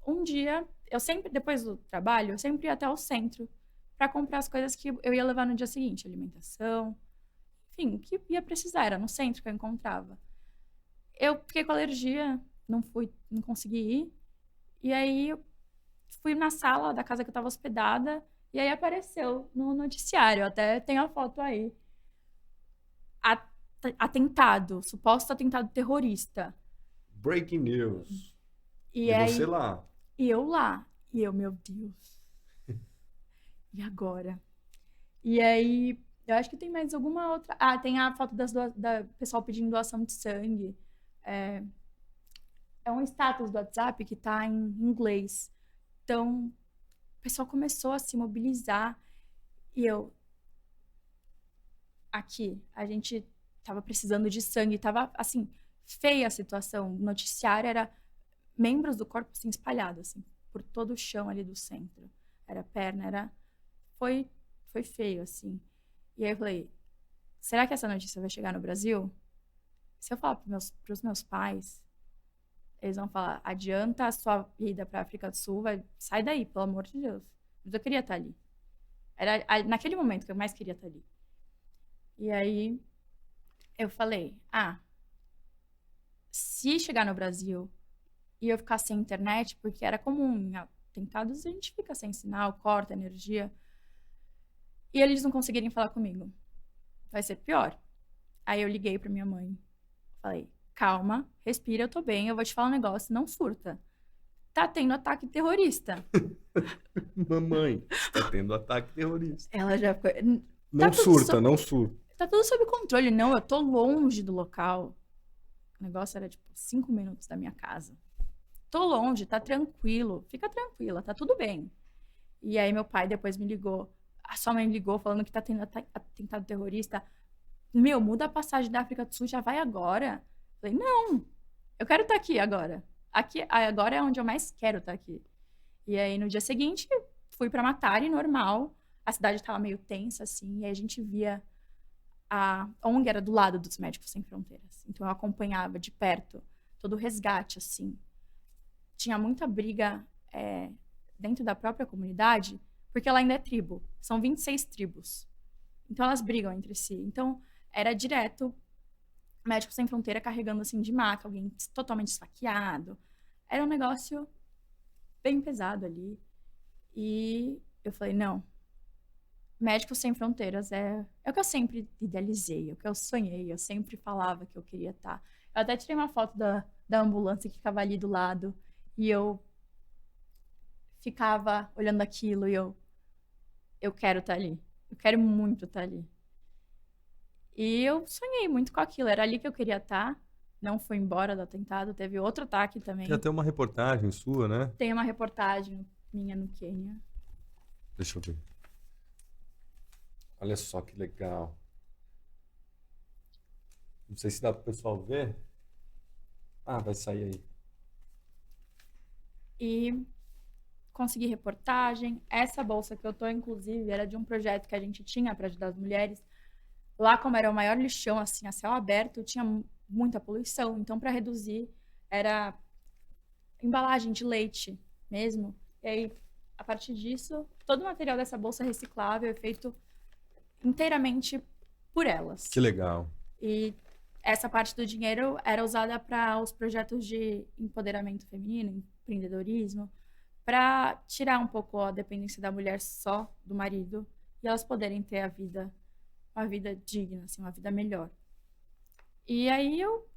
um dia, eu sempre, depois do trabalho, eu sempre ia até o centro para comprar as coisas que eu ia levar no dia seguinte, alimentação, enfim, o que ia precisar, era no centro que eu encontrava. Eu fiquei com alergia, não consegui ir. E aí eu fui na sala da casa que eu estava hospedada e aí apareceu no noticiário, até tem a foto aí. Atentado, suposto atentado terrorista. Breaking news. E E aí, você lá. e eu lá, e eu, meu Deus. E agora? E aí, eu acho que tem mais alguma outra. Ah, tem a foto da pessoal pedindo doação de sangue. É, é um status do WhatsApp que tá em inglês. Então, o pessoal começou a se mobilizar e eu aqui, a gente tava precisando de sangue, tava assim, feia a situação. O noticiário era membros do corpo assim espalhados assim, por todo o chão ali do centro. Era perna, foi foi feio assim. E aí eu falei, será que essa notícia vai chegar no Brasil? Se eu falar pros meus pais, eles vão falar, adianta a sua ida para a África do Sul, sai daí, pelo amor de Deus. Mas eu queria estar ali. Era naquele momento que eu mais queria estar ali. E aí eu falei, se chegar no Brasil e eu ficar sem internet, porque era comum em atentados, a gente fica sem sinal, corta energia, e eles não conseguirem falar comigo, vai ser pior. Aí eu liguei pra minha mãe, falei, calma, respira, eu tô bem, eu vou te falar um negócio, não surta. Tá tendo ataque terrorista. Mamãe, está tendo ataque terrorista. Ela já ficou... Não surta, não surta. Tá tudo sob controle. Não, eu tô longe do local. O negócio era, 5 minutos da minha casa. Tô longe, tá tranquilo. Fica tranquila, tá tudo bem. E aí meu pai depois me ligou. A sua mãe me ligou falando que tá tendo atentado terrorista. Meu, muda a passagem da África do Sul, já vai agora. Falei, não, eu quero estar aqui agora. Aqui, agora é onde eu mais quero estar aqui. E aí no dia seguinte, fui pra Matare, normal. A cidade tava meio tensa, assim, e aí a gente via a ONG era do lado dos Médicos Sem Fronteiras. Então eu acompanhava de perto todo o resgate, assim. Tinha muita briga dentro da própria comunidade, porque ela ainda é tribo. São 26 tribos. Então elas brigam entre si. Então era direto Médicos Sem Fronteira carregando assim de maca, alguém totalmente esfaqueado. Era um negócio bem pesado ali. E eu falei, não, Médicos Sem Fronteiras é o que eu sempre idealizei, é o que eu sonhei, eu sempre falava que eu queria estar. Eu até tirei uma foto da ambulância que ficava ali do lado e eu ficava olhando aquilo e eu quero estar ali, eu quero muito estar ali. E eu sonhei muito com aquilo, era ali que eu queria estar, não fui embora do atentado, teve outro ataque também. Tem até uma reportagem sua, né? Tem uma reportagem minha no Quênia. Deixa eu ver. Olha só que legal. Não sei se dá para o pessoal ver. Vai sair aí. E consegui reportagem. Essa bolsa que eu tô, inclusive, era de um projeto que a gente tinha para ajudar as mulheres. Lá, como era o maior lixão, assim, a céu aberto, tinha muita poluição. Então, para reduzir, era embalagem de leite mesmo. E aí, a partir disso, todo o material dessa bolsa reciclável é feito inteiramente por elas. Que legal. E essa parte do dinheiro era usada para os projetos de empoderamento feminino, empreendedorismo, para tirar um pouco a dependência da mulher só do marido e elas poderem ter uma vida digna, assim, uma vida melhor. E aí eu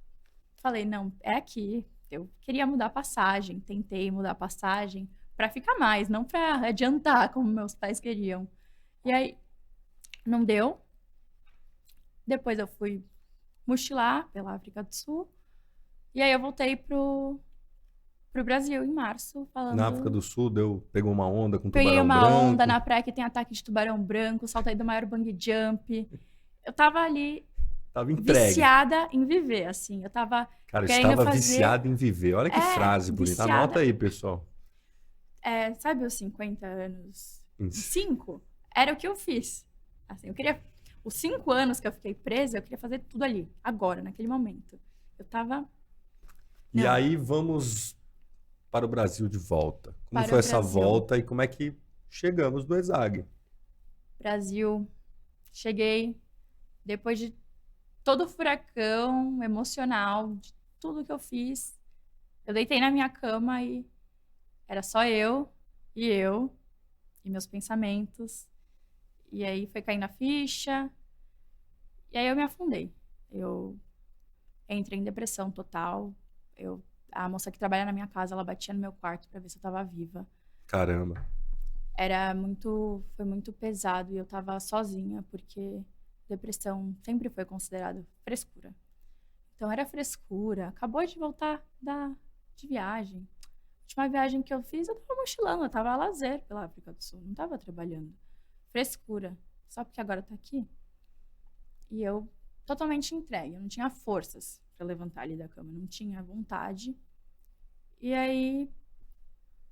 falei, não, é aqui. Eu queria mudar a passagem, tentei mudar a passagem para ficar mais, não para adiantar como meus pais queriam. E aí não deu. Depois eu fui mochilar pela África do Sul. E aí eu voltei pro Brasil em março, falando... Na África do Sul, pegou uma onda com Peguei tubarão uma branco. onda na praia que tem ataque de tubarão branco, saltei do maior bungee jump. Eu tava ali Tava entregue. viciada em viver, assim. Eu tava Cara, querendo estava fazer... viciada em viver. Olha que frase bonita. viciada. Anota aí, pessoal. Sabe os 50 anos? 5? Era o que eu fiz. Assim, eu queria... Os 5 anos que eu fiquei presa, eu queria fazer tudo ali, agora, naquele momento. Eu tava... E aí vamos para o Brasil de volta? Como Para foi o essa Brasil. volta e como é que chegamos no ESAG? Brasil, cheguei depois de todo o furacão emocional, de tudo que eu fiz. Eu deitei na minha cama e era só eu e meus pensamentos. E aí foi caindo a ficha. E aí eu me afundei. Eu entrei em depressão total. A moça que trabalha na minha casa, ela batia no meu quarto pra ver se eu tava viva. Caramba. Foi muito pesado e eu tava sozinha, porque depressão sempre foi considerado frescura. Então era frescura. Acabou de voltar de viagem. A última viagem que eu fiz, eu tava mochilando, eu tava a lazer pela África do Sul, não tava trabalhando. Frescura. Só porque agora tá aqui. E eu totalmente entregue, eu não tinha forças pra levantar ali da cama, não tinha vontade. E aí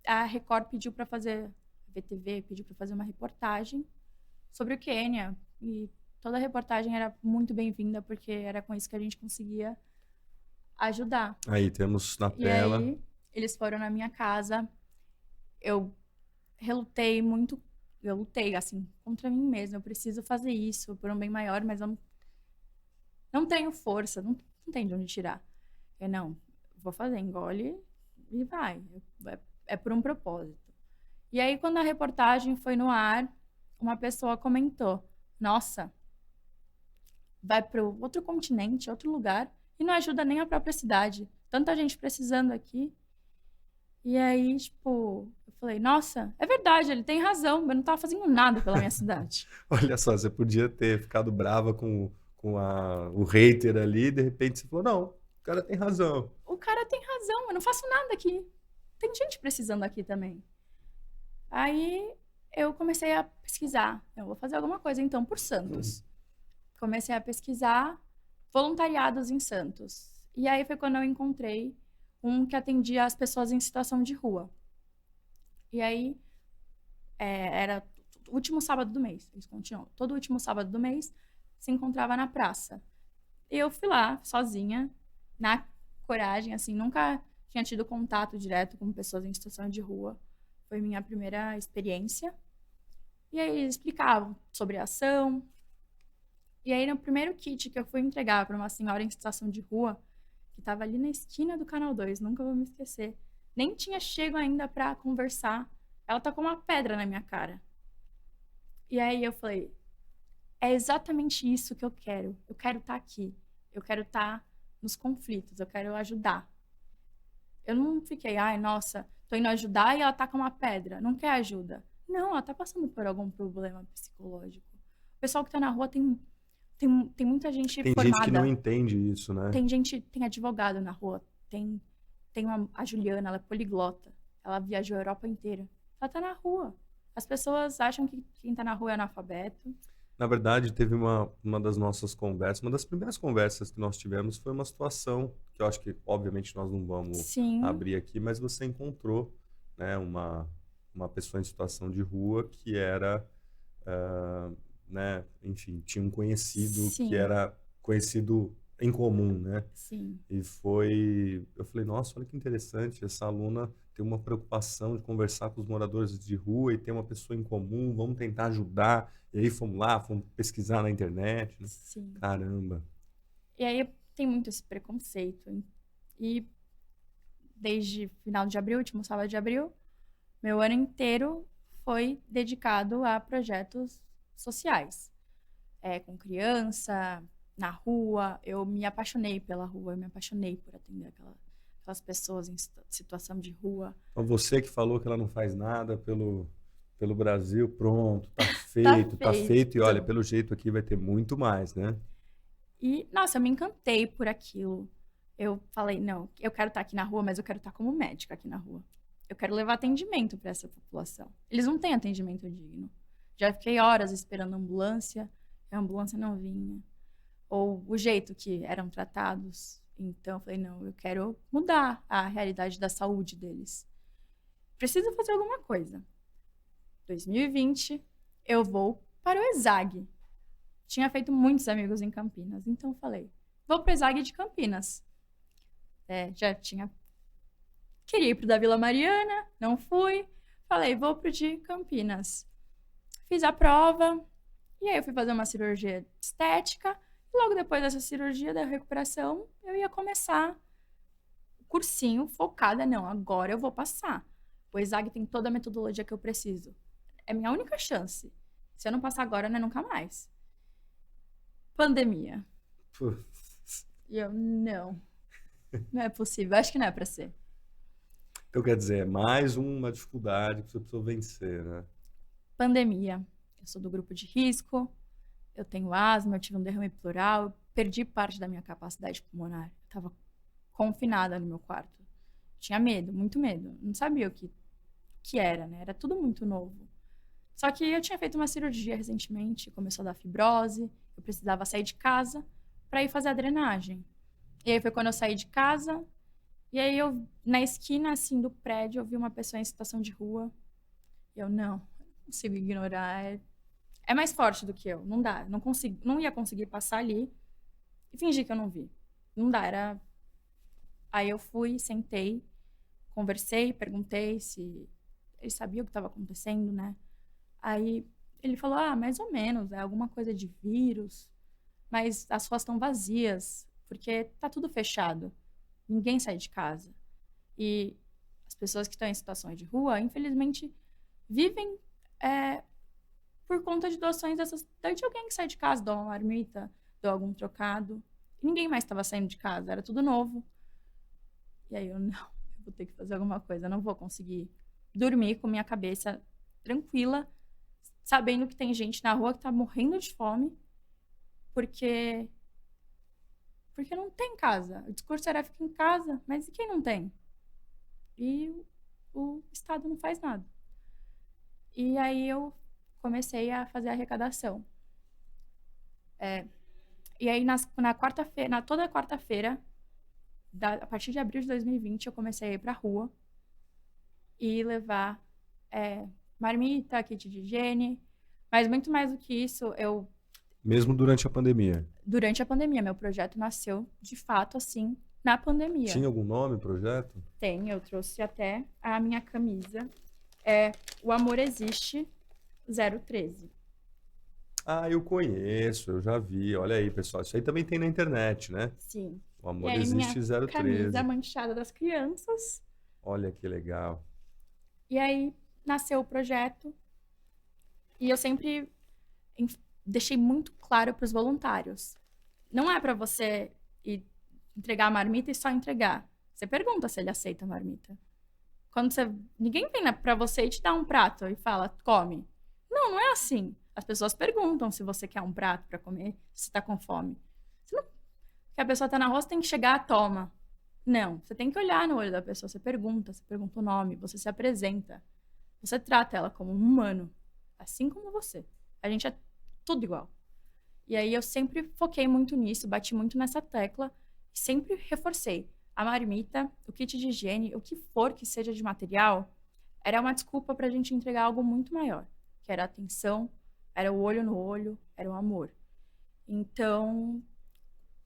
a Record pediu pra fazer, a VTV pediu pra fazer uma reportagem sobre o Quênia. E toda a reportagem era muito bem-vinda, porque era com isso que a gente conseguia ajudar. Aí temos na E tela. aí eles foram na minha casa, eu relutei muito, eu lutei assim contra mim mesma, eu preciso fazer isso por um bem maior, mas eu não tenho força, não tenho de onde tirar. Eu não, vou fazer, engole e vai, é por um propósito. E aí quando a reportagem foi no ar, uma pessoa comentou: nossa, vai para outro continente, outro lugar, e não ajuda nem a própria cidade. Tanta gente precisando aqui. E aí, tipo, eu falei, nossa, é verdade, ele tem razão, eu não tava fazendo nada pela minha cidade. Olha só, você podia ter ficado brava com o hater ali, e de repente você falou, não, o cara tem razão. O cara tem razão, eu não faço nada aqui. Tem gente precisando aqui também. Aí eu comecei a pesquisar. Eu vou fazer alguma coisa então por Santos. Comecei a pesquisar voluntariados em Santos. E aí foi quando eu encontrei um que atendia as pessoas em situação de rua. E aí era o último sábado do mês. Eles continuam. Todo último sábado do mês se encontrava na praça. E eu fui lá sozinha, na coragem, assim, nunca tinha tido contato direto com pessoas em situação de rua. Foi minha primeira experiência. E aí eles explicavam sobre a ação. E aí no primeiro kit que eu fui entregar para uma senhora em situação de rua, que estava ali na esquina do Canal 2, nunca vou me esquecer. Nem tinha chego ainda para conversar. Ela tacou uma pedra na minha cara. E aí eu falei, é exatamente isso que eu quero. Eu quero estar aqui. Eu quero estar nos conflitos. Eu quero ajudar. Eu não fiquei, ai, nossa, tô indo ajudar e ela taca uma pedra. Não quer ajuda. Não, ela tá passando por algum problema psicológico. O pessoal que tá na rua tem muita gente Tem formada. gente que não entende isso, né? Tem advogado na rua. A Juliana, ela é poliglota. Ela viajou a Europa inteira. Ela tá na rua. As pessoas acham que quem tá na rua é analfabeto. Na verdade, teve uma das nossas conversas, uma das primeiras conversas que nós tivemos foi uma situação que eu acho que, obviamente, nós não vamos Sim. abrir aqui, mas você encontrou, né, uma pessoa em situação de rua que era, né, enfim, tinha um conhecido Sim. que era conhecido em comum, né? Sim. E eu falei, nossa, olha que interessante, essa aluna tem uma preocupação de conversar com os moradores de rua e tem uma pessoa em comum, vamos tentar ajudar. E aí fomos lá, fomos pesquisar na internet, né? Sim. Caramba. E aí tem muito esse preconceito. E desde final de abril, último sábado de abril, meu ano inteiro foi dedicado a projetos sociais. Com criança, na rua. Eu me apaixonei pela rua, eu me apaixonei por atender aquelas pessoas em situação de rua. Então você que falou que ela não faz nada pelo Brasil, pronto, tá feito, tá feito. E olha, pelo jeito aqui vai ter muito mais, né? E, nossa, eu me encantei por aquilo. Eu falei, não, eu quero estar aqui na rua, mas eu quero estar como médica aqui na rua. Eu quero levar atendimento para essa população. Eles não têm atendimento digno. Já fiquei horas esperando a ambulância não vinha. Ou o jeito que eram tratados. Então, eu falei, não, eu quero mudar a realidade da saúde deles. Preciso fazer alguma coisa. 2020, eu vou para o ESAG. Tinha feito muitos amigos em Campinas, então falei, vou para o ESAG de Campinas. Já tinha Queria ir pro da Vila Mariana, não fui. Falei, vou pro de Campinas. Fiz a prova, e aí eu fui fazer uma cirurgia estética. E logo depois dessa cirurgia, da recuperação, eu ia começar o cursinho focada. Não, agora eu vou passar. O ESAG tem toda a metodologia que eu preciso. É minha única chance. Se eu não passar agora, não é nunca mais. Pandemia. Putz. E eu, não é possível. Acho que não é pra ser. Então, quer dizer, é mais uma dificuldade que você precisou vencer, né? Pandemia. Eu sou do grupo de risco, eu tenho asma, eu tive um derrame pleural, eu perdi parte da minha capacidade pulmonar. Eu tava confinada no meu quarto. Tinha medo, muito medo. Não sabia o que era, né? Era tudo muito novo. Só que eu tinha feito uma cirurgia recentemente, começou a dar fibrose, eu precisava sair de casa para ir fazer a drenagem. E aí foi quando eu saí de casa, e aí eu, na esquina, assim, do prédio, eu vi uma pessoa em situação de rua. E eu, não consigo ignorar. É mais forte do que eu. Não dá. Não ia conseguir passar ali e fingir que eu não vi. Não dá. Aí eu fui, sentei, conversei, perguntei se ele sabia o que estava acontecendo, né? Aí ele falou, mais ou menos, é alguma coisa de vírus, mas as ruas estão vazias, porque tá tudo fechado. Ninguém sai de casa. E as pessoas que estão em situações de rua, infelizmente, vivem por conta de doações de alguém que sai de casa, doa uma marmita, doa algum trocado. E ninguém mais estava saindo de casa, era tudo novo. E aí eu vou ter que fazer alguma coisa, eu não vou conseguir dormir com minha cabeça tranquila, sabendo que tem gente na rua que tá morrendo de fome, porque não tem casa. O discurso era ficar em casa, mas e quem não tem? E o Estado não faz nada. E aí eu comecei a fazer a arrecadação. E aí na quarta-feira, toda quarta-feira, a partir de abril de 2020, eu comecei a ir pra rua e levar marmita, kit de higiene, mas muito mais do que isso, Mesmo durante a pandemia. durante a pandemia, meu projeto nasceu de fato assim na pandemia. Tinha algum nome, projeto? Eu trouxe até a minha camisa. O Amor Existe 013. Ah, eu conheço, eu já vi. Olha aí, pessoal. Isso aí também tem na internet, né? Sim. O E Amor aí Existe minha 013. camisa manchada das crianças. Olha que legal. E aí nasceu o projeto. E eu sempre deixei muito claro para os voluntários. Não é para você ir entregar a marmita e só entregar. Você pergunta se ele aceita a marmita. Ninguém vem para você e te dá um prato e fala, come. Não é assim. As pessoas perguntam se você quer um prato para comer, se está com fome. Porque a pessoa está na rua, você tem que chegar, toma. Não, você tem que olhar no olho da pessoa, você pergunta o nome, você se apresenta. Você trata ela como um humano, assim como você. A gente é tudo igual. E aí eu sempre foquei muito nisso, bati muito nessa tecla e sempre reforcei. A marmita, o kit de higiene, o que for que seja de material, era uma desculpa para a gente entregar algo muito maior, que era a atenção, era o olho no olho, era o amor. Então,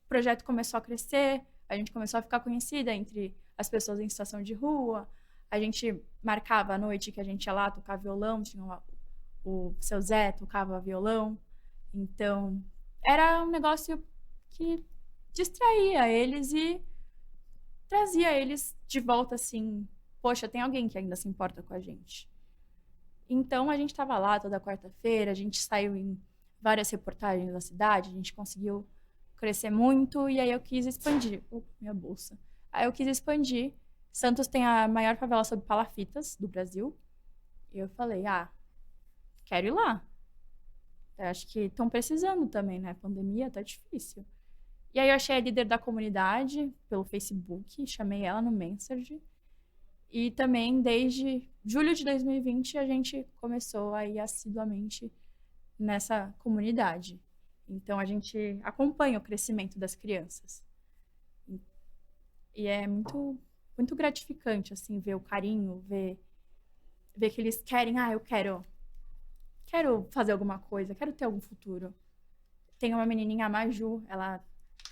o projeto começou a crescer, a gente começou a ficar conhecida entre as pessoas em situação de rua, a gente marcava a noite que a gente ia lá tocar violão, tinha o seu Zé tocava violão, então era um negócio que distraía eles e trazia eles de volta assim, poxa, tem alguém que ainda se importa com a gente. Então a gente estava lá toda quarta-feira, a gente saiu em várias reportagens da cidade, a gente conseguiu crescer muito e aí eu quis expandir. Minha bolsa. Aí eu quis expandir. Santos tem a maior favela sob palafitas do Brasil. E eu falei, quero ir lá. Eu acho que estão precisando também, né? Pandemia tá difícil. E aí eu achei a líder da comunidade pelo Facebook, chamei ela no Messenger. E também, desde julho de 2020, a gente começou a ir assiduamente nessa comunidade. Então, a gente acompanha o crescimento das crianças. E é muito, muito gratificante, assim, ver o carinho, ver que eles querem, eu quero fazer alguma coisa, quero ter algum futuro. Tem uma menininha, a Maju,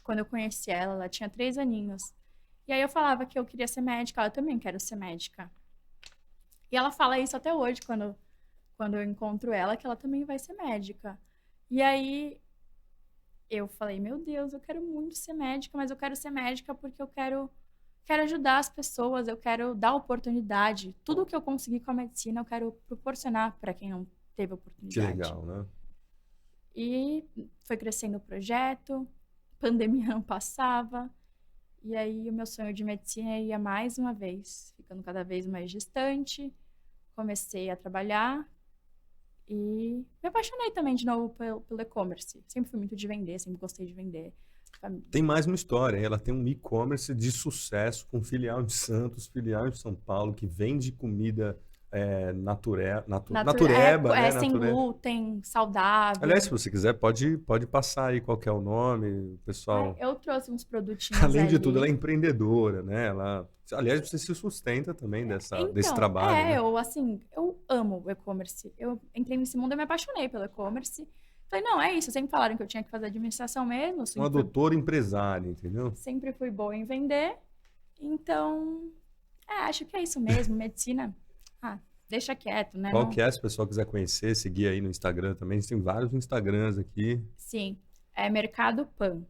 quando eu conheci ela tinha 3 aninhos. E aí eu falava que eu queria ser médica, eu também quero ser médica. E ela fala isso até hoje, quando eu encontro ela, que ela também vai ser médica. E aí eu falei, meu Deus, eu quero muito ser médica, mas eu quero ser médica porque eu quero ajudar as pessoas, eu quero dar oportunidade. Tudo que eu conseguir com a medicina, eu quero proporcionar para quem não teve Que oportunidade. legal, né? E foi crescendo o projeto, pandemia não passava, e aí o meu sonho de medicina ia mais uma vez, ficando cada vez mais distante. Comecei a trabalhar e me apaixonei também de novo pelo e-commerce. Sempre fui muito de vender, sempre gostei de vender. Tem mais uma história. Ela tem um e-commerce de sucesso com filial em Santos, filial em São Paulo, que vende comida natureba, né? Sem glúten, saudável. Aliás, se você quiser, pode passar aí qual que é o nome, Ai, pessoal. eu trouxe uns produtinhos Além de tudo, ela é ali. empreendedora, né? Aliás, você se sustenta também desse Então, trabalho, né? eu amo o e-commerce. Eu entrei nesse mundo, eu me apaixonei pelo e-commerce. Falei, não, é isso. Sempre falaram que eu tinha que fazer administração mesmo. Uma doutora empresária, entendeu? Sempre fui boa em vender. Então, acho que é isso mesmo. Medicina, deixa quieto, né? Qual Não, que é, se o pessoal quiser conhecer, seguir aí no Instagram também. Tem vários Instagrams aqui. sim, é Mercado Pan.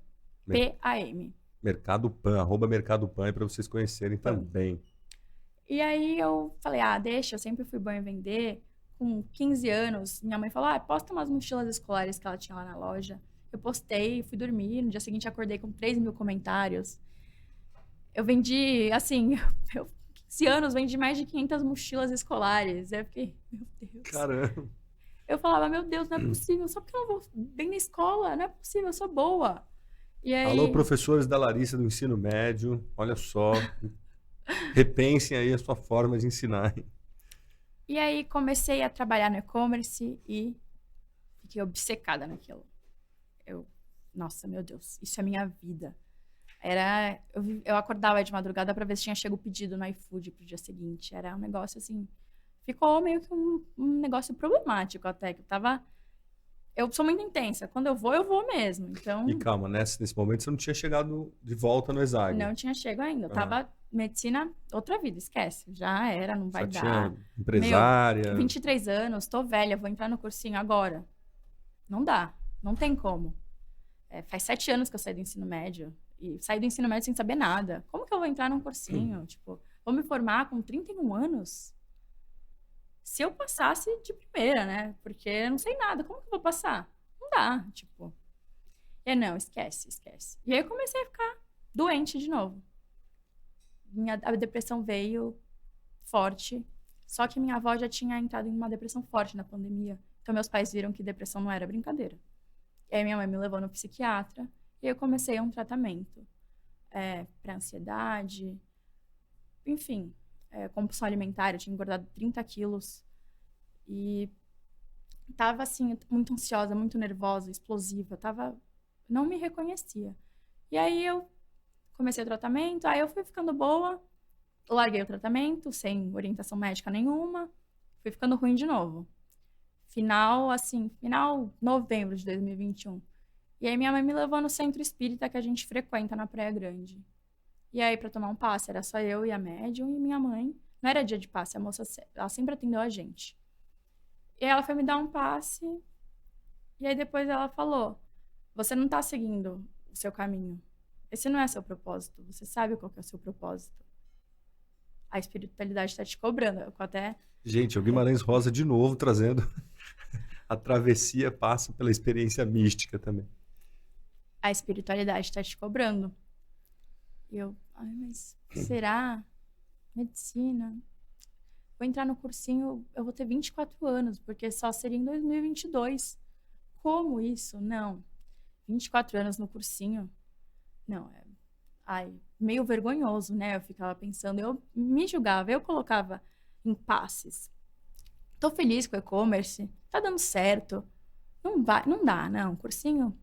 Mer- PAM. Mercado Pan, @Mercado Pan, para vocês conhecerem Pan. também. E aí eu falei, deixa, eu sempre fui boa em vender. Com 15 anos, minha mãe falou, posta umas mochilas escolares que ela tinha lá na loja. Eu postei, fui dormir, no dia seguinte acordei com 3.000 comentários. Eu vendi, assim, eu 15 anos, vendi mais de 500 mochilas escolares. Aí eu fiquei, meu Deus. Caramba. Eu falava, meu Deus, não é possível, só porque eu não vou bem na escola, não é possível, eu sou boa. E Alô, aí, professores da Larissa do ensino médio, olha só, repensem aí a sua forma de ensinar. comecei a trabalhar no e-commerce e fiquei obcecada naquilo. Nossa, meu Deus, isso é minha vida. Eu acordava de madrugada para ver se tinha chego o pedido no iFood pro dia seguinte. Era um negócio assim, ficou meio que um negócio problemático até, que eu sou muito intensa. Quando eu vou mesmo. Então, E calma, nesse momento você não tinha chegado de volta no Exag. não tinha chego ainda. Eu tava medicina, outra vida, esquece. Já era, não vai Já dar. tinha Meu, empresária. 23 anos, tô velha, vou entrar no cursinho agora. Não dá, não tem como. Faz 7 anos que eu saí do ensino médio. E saí do ensino médio sem saber nada. Como que eu vou entrar num cursinho? Tipo, vou me formar com 31 anos? Se eu passasse de primeira, né? Porque eu não sei nada. Como que eu vou passar? Não dá, tipo. Não, esquece. E aí eu comecei a ficar doente de novo. A depressão veio forte. Só que minha avó já tinha entrado em uma depressão forte na pandemia. Então meus pais viram que depressão não era brincadeira. E aí minha mãe me levou no psiquiatra. E eu comecei um tratamento para ansiedade, enfim, compulsão alimentar. Eu tinha engordado 30 quilos e tava assim, muito ansiosa, muito nervosa, explosiva. Não me reconhecia. E aí eu comecei o tratamento, aí eu fui ficando boa, larguei o tratamento, sem orientação médica nenhuma, fui ficando ruim de novo. Final novembro de 2021. E aí minha mãe me levou no centro espírita que a gente frequenta na Praia Grande. E aí para tomar um passe era só eu e a médium e minha mãe. Não era dia de passe, a moça ela sempre atendeu a gente. E aí ela foi me dar um passe e aí depois ela falou: "Você não tá seguindo o seu caminho. Esse não é seu propósito. Você sabe qual que é o seu propósito. A espiritualidade está te cobrando." Eu até Gente, o Guimarães Rosa de novo trazendo a travessia passa pela experiência mística também. A espiritualidade está te cobrando. E eu, mas será? Medicina? Vou entrar no cursinho, eu vou ter 24 anos, porque só seria em 2022. Como isso? Não. 24 anos no cursinho? Não, meio vergonhoso, né? Eu ficava pensando, eu me julgava, eu colocava impasses. Tô feliz com o e-commerce, tá dando certo. Não dá, não, cursinho.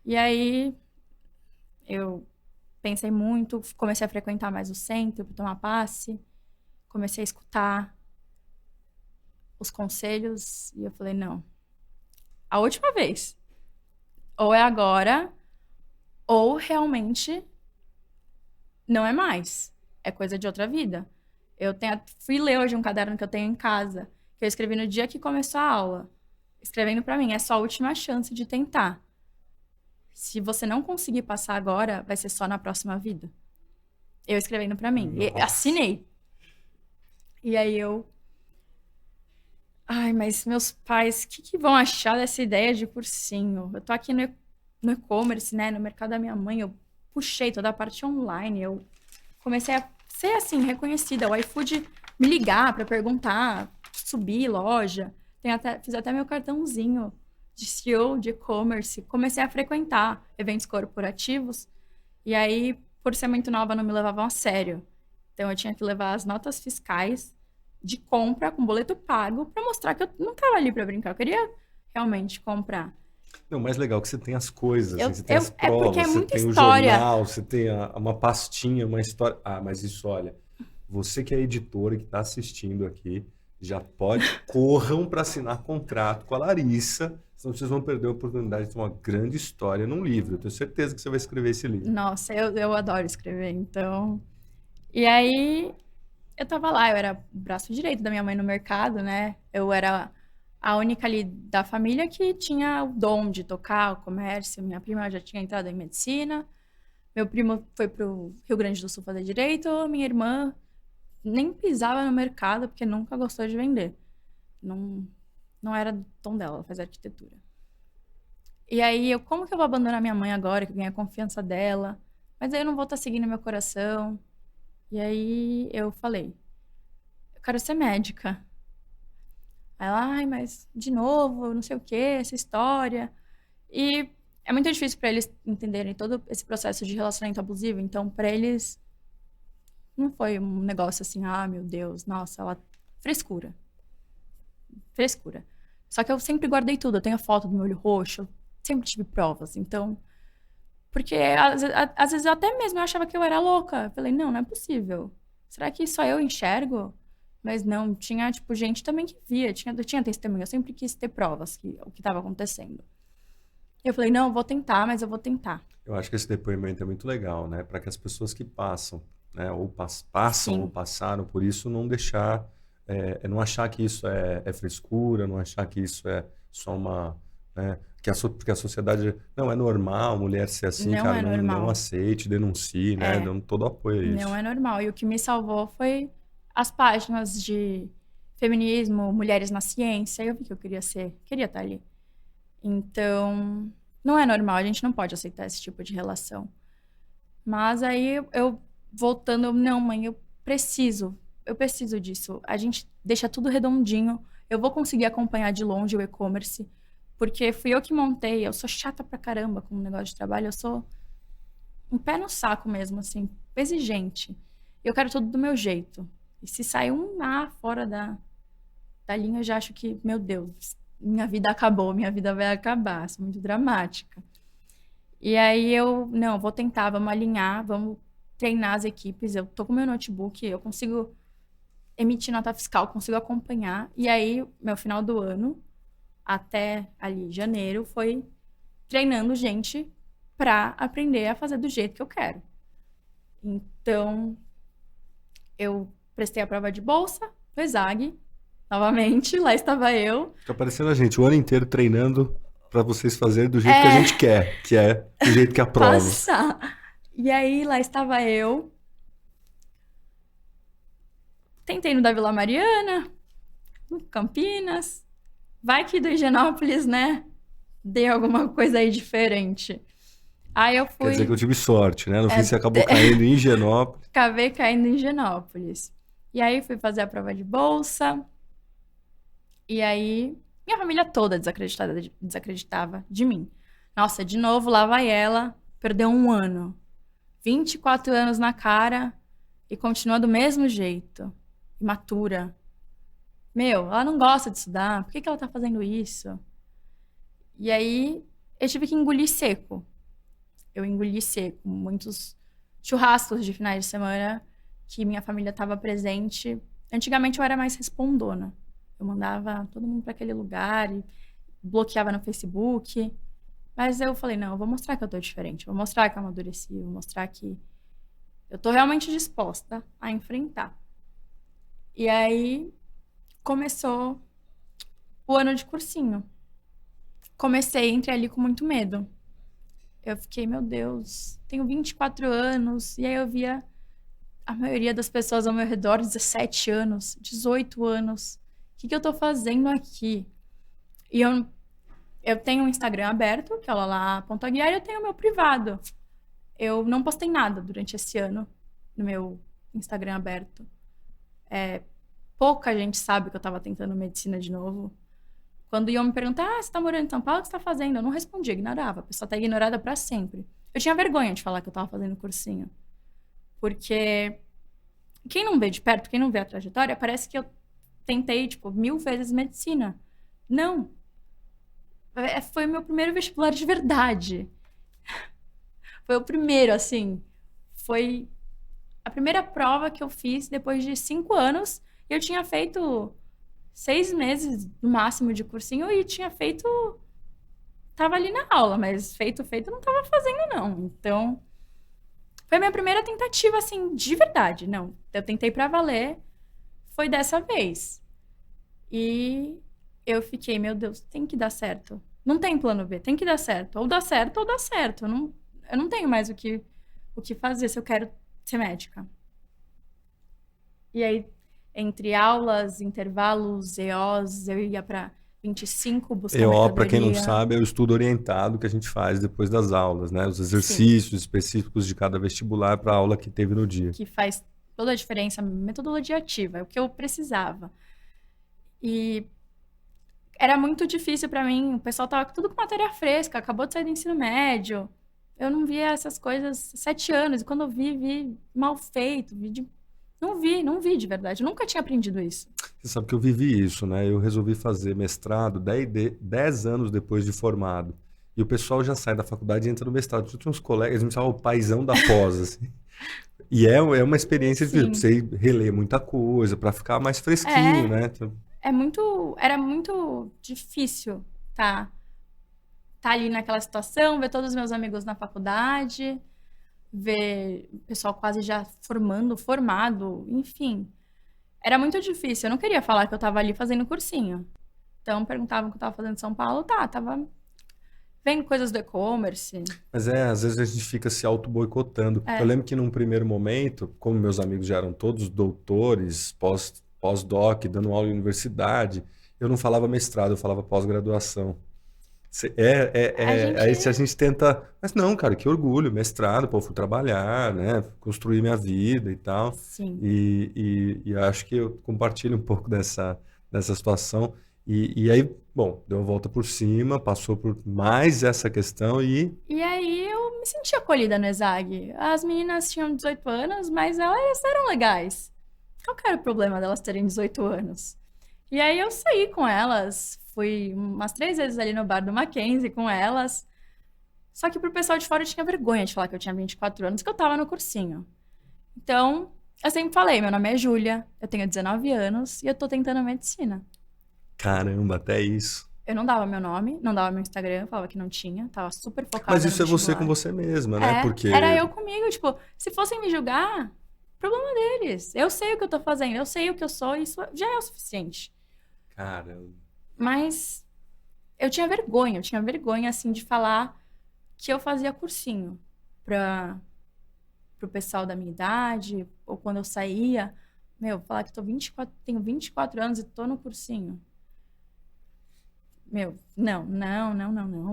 E aí eu pensei muito, comecei a frequentar mais o centro para tomar passe, comecei a escutar os conselhos e eu falei, não, a última vez, ou é agora, ou realmente não é mais. É coisa de outra vida. Fui ler hoje um caderno que eu tenho em casa, que eu escrevi no dia que começou a aula. Escrevendo pra mim, é só a última chance de tentar. Se você não conseguir passar agora, vai ser só na próxima vida. Eu escrevendo pra mim. E Nossa. assinei. E aí ai, mas meus pais, o que vão achar dessa ideia de cursinho? Eu tô aqui no e-commerce, né? No mercado da minha mãe, eu puxei toda a parte online, eu comecei a ser, assim, reconhecida. O iFood me ligar pra perguntar, subir loja. Fiz até meu cartãozinho de CEO de e-commerce. Comecei a frequentar eventos corporativos. E aí, por ser muito nova, não me levavam a sério. Então, eu tinha que levar as notas fiscais de compra com boleto pago para mostrar que eu não estava ali para brincar. Eu queria realmente comprar. Não, o mais legal é que você tem as coisas, assim, você tem as É porque é provas, você muita tem o história. jornal, você tem uma pastinha, uma história. Ah, mas isso, olha, você que é editora e que está assistindo aqui, já pode, corram para assinar contrato com a Larissa, senão vocês vão perder a oportunidade de ter uma grande história num livro. Eu tenho certeza que você vai escrever esse livro. Nossa, eu adoro escrever, então. E aí, eu tava lá, eu era o braço direito da minha mãe no mercado, né? Eu era a única ali da família que tinha o dom de tocar o comércio. Minha prima já tinha entrado em medicina, meu primo foi pro Rio Grande do Sul fazer direito, minha irmã nem pisava no mercado porque nunca gostou de vender. Não, não era do tom dela, ela faz arquitetura. E aí, como que eu vou abandonar minha mãe agora, que eu ganhei a confiança dela? Mas aí eu não vou estar seguindo meu coração. E aí eu falei, eu quero ser médica. Aí ela, ai, mas de novo, não sei o que, essa história. E é muito difícil para eles entenderem todo esse processo de relacionamento abusivo. Então, para eles, não foi um negócio assim, ah, meu Deus, nossa, ela. Frescura. Frescura. Só que eu sempre guardei tudo. Eu tenho a foto do meu olho roxo, eu sempre tive provas. Então, porque às vezes eu até mesmo eu achava que eu era louca. Eu falei, não, não é possível. Será que só eu enxergo? Mas não, tinha, tipo, gente também que via, eu tinha testemunha, eu sempre quis ter provas que o que estava acontecendo. Eu falei, não, eu vou tentar, mas eu vou tentar. Eu acho que esse depoimento é muito legal, né? Para que as pessoas que passam, né, ou passam ou Sim, passaram por isso, não deixar, não achar que isso é frescura, não achar que isso é só uma, né, porque a sociedade não é normal, mulher ser assim, não cara, é não normal. aceite, denuncie, né? É, Dando todo apoio a não isso. é normal. E o que me salvou foi as páginas de feminismo, mulheres na ciência. Eu vi que eu queria estar ali. Então, não é normal, a gente não pode aceitar esse tipo de relação. Mas aí eu voltando, não, mãe, eu preciso disso. A gente deixa tudo redondinho. Eu vou conseguir acompanhar de longe o e-commerce, porque fui eu que montei. Eu sou chata pra caramba com o negócio de trabalho, eu sou um pé no saco mesmo, assim, exigente. Eu quero tudo do meu jeito. E se sair um A fora da linha, eu já acho que, meu Deus, minha vida acabou, minha vida vai acabar. Sou muito dramática. E aí não, vou tentar, vamos alinhar, vamos treinar as equipes. Eu tô com meu notebook, eu consigo emitir nota fiscal, consigo acompanhar. E aí, meu final do ano, até ali janeiro, foi treinando gente para aprender a fazer do jeito que eu quero. Então, eu prestei a prova de bolsa no ESAG, novamente, lá estava eu. Fica parecendo a gente o ano inteiro treinando para vocês fazerem do jeito que a É, gente quer, que é do jeito que aprova. passar. E aí, lá estava eu. Tentei no da Vila Mariana, no Campinas. Vai que do Higienópolis, né? Dei alguma coisa aí diferente. Aí eu Quer dizer que fui. eu tive sorte, né? No fim É, você acabou caindo em Higienópolis. acabei caindo em Higienópolis. E aí fui fazer a prova de bolsa. E aí minha família toda desacreditava de mim. Nossa, de novo, lá vai ela. Perdeu um ano. 24 anos na cara e continua do mesmo jeito. Imatura. Meu, ela não gosta de estudar. Por que ela tá fazendo isso? E aí eu tive que engolir seco. Eu engoli seco. Muitos churrascos de finais de semana que minha família estava presente. Antigamente eu era mais respondona. Eu mandava todo mundo para aquele lugar e bloqueava no Facebook. Mas eu falei, não, eu vou mostrar que eu tô diferente. Vou mostrar que eu amadureci. Vou mostrar que Eu tô realmente disposta a enfrentar. E aí começou o ano de cursinho. Comecei, entrei ali com muito medo. Eu fiquei, meu Deus, tenho 24 anos. E aí eu via a maioria das pessoas ao meu redor, 17 anos, 18 anos. O que eu tô fazendo aqui? E eu tenho um Instagram aberto, que é o Lala.aguiar, e eu tenho o meu privado. Eu não postei nada durante esse ano no meu Instagram aberto. Pouca gente sabe que eu tava tentando medicina de novo. Quando iam me perguntar, você tá morando em São Paulo, o que você tá fazendo? Eu não respondia, ignorava. A pessoa tá ignorada pra sempre. Eu tinha vergonha de falar que eu tava fazendo cursinho. Porque quem não vê de perto, quem não vê a trajetória, parece que eu tentei, tipo, 1000 vezes medicina. Não. Foi o meu primeiro vestibular de verdade. Foi o primeiro, assim. Foi a primeira prova que eu fiz depois de 5 anos. E eu tinha feito 6 meses no máximo de cursinho e tinha feito. Tava ali na aula, mas feito, não tava fazendo, não. Então, foi a minha primeira tentativa, assim, de verdade. Não, eu tentei pra valer. Foi dessa vez. E eu fiquei, meu Deus, tem que dar certo. Não tem plano B, tem que dar certo. Ou dá certo, ou dá certo. Eu não tenho mais o que fazer se eu quero ser médica. E aí, entre aulas, intervalos, EOs, eu ia para 25 buscar EO, para quem não mercadoria. sabe, é o estudo orientado que a gente faz depois das aulas, né? Os Sim, exercícios específicos de cada vestibular para a aula que teve no dia. que faz toda a diferença, metodologia ativa, é o que eu precisava. E era muito difícil para mim, o pessoal tava tudo com matéria fresca, acabou de sair do ensino médio. Eu não via essas coisas há 7 anos, e quando eu vi mal feito, não vi de verdade, eu nunca tinha aprendido isso. Você sabe que eu vivi isso, né? Eu resolvi fazer mestrado 10 anos depois de formado. E o pessoal já sai da faculdade e entra no mestrado. Eu tinha uns colegas, eles me chamavam o paizão da pós, assim. E é uma experiência de vida, pra Sim. você reler muita coisa, para ficar mais fresquinho, É, né? era muito difícil, tá ali naquela situação, ver todos os meus amigos na faculdade, ver o pessoal quase já formado, enfim. Era muito difícil. Eu não queria falar que eu tava ali fazendo cursinho. Então perguntavam o que eu tava fazendo em São Paulo, tava vendo coisas do e-commerce. Mas às vezes a gente fica se auto-boicotando. Eu É, lembro que num primeiro momento, como meus amigos já eram todos doutores, pós-doc, dando aula em universidade, eu não falava mestrado, eu falava pós-graduação. a gente, Aí se a gente tenta, mas não, cara, que orgulho, mestrado, pô, fui trabalhar, né, construir minha vida e tal, sim. e acho que eu compartilho um pouco dessa situação, e aí, bom, deu uma volta por cima, passou por mais essa questão e, E aí eu me senti acolhida no ESAG. As meninas tinham 18 anos, mas elas eram legais. Qual que era o problema delas terem 18 anos? E aí eu saí com elas, fui umas 3 vezes ali no bar do Mackenzie com elas. Só que pro pessoal de fora eu tinha vergonha de falar que eu tinha 24 anos, que eu tava no cursinho. Então, eu sempre falei, meu nome é Júlia, eu tenho 19 anos e eu tô tentando medicina. caramba, até isso. Eu não dava meu nome, não dava meu Instagram, falava que não tinha, tava super Mas focada no isso é você com vestibular. você mesma, né, Era porque, eu comigo, tipo, se fossem me julgar, problema deles. Eu sei o que eu tô fazendo, eu sei o que eu sou, isso já é o suficiente. caramba, Mas eu tinha vergonha, assim, de falar que eu fazia cursinho para pro pessoal da minha idade, ou quando eu saía, meu, falar que tenho 24 anos e tô no cursinho. Meu, não.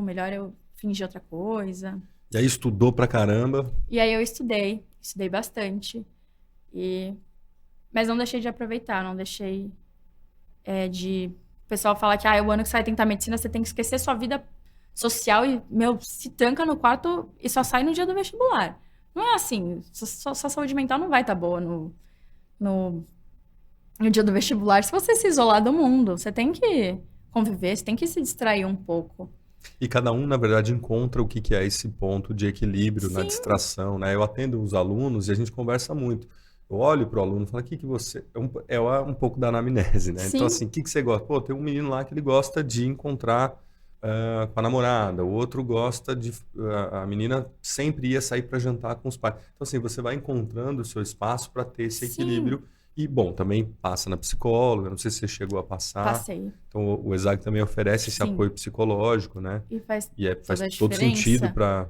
Melhor eu fingir outra coisa. e aí estudou pra caramba, E aí eu estudei bastante. E mas não deixei de aproveitar, não deixei de o pessoal falar que o ano que você vai tentar medicina, você tem que esquecer sua vida social e, meu, se tranca no quarto e só sai no dia do vestibular. Não é assim. Sua saúde mental não vai estar boa no, no dia do vestibular se você se isolar do mundo. Você tem que conviver, você tem que se distrair um pouco. e cada um, na verdade, encontra o que que é esse ponto de equilíbrio na Sim, distração, né? Eu atendo os alunos e a gente conversa muito. Eu olho para o aluno e falo, o que que você... É um pouco da anamnese, né? Então, sim, assim, o que que você gosta? Pô, tem um menino lá que ele gosta de encontrar com a namorada, o outro gosta de. A menina sempre ia sair para jantar com os pais. Então, assim, você vai encontrando o seu espaço para ter esse Sim, equilíbrio. E, bom, também passa na psicóloga, não sei se você chegou a passar. passei. Então, o ESAG também oferece esse Sim. apoio psicológico, né? E faz E faz toda a todo sentido diferença. para.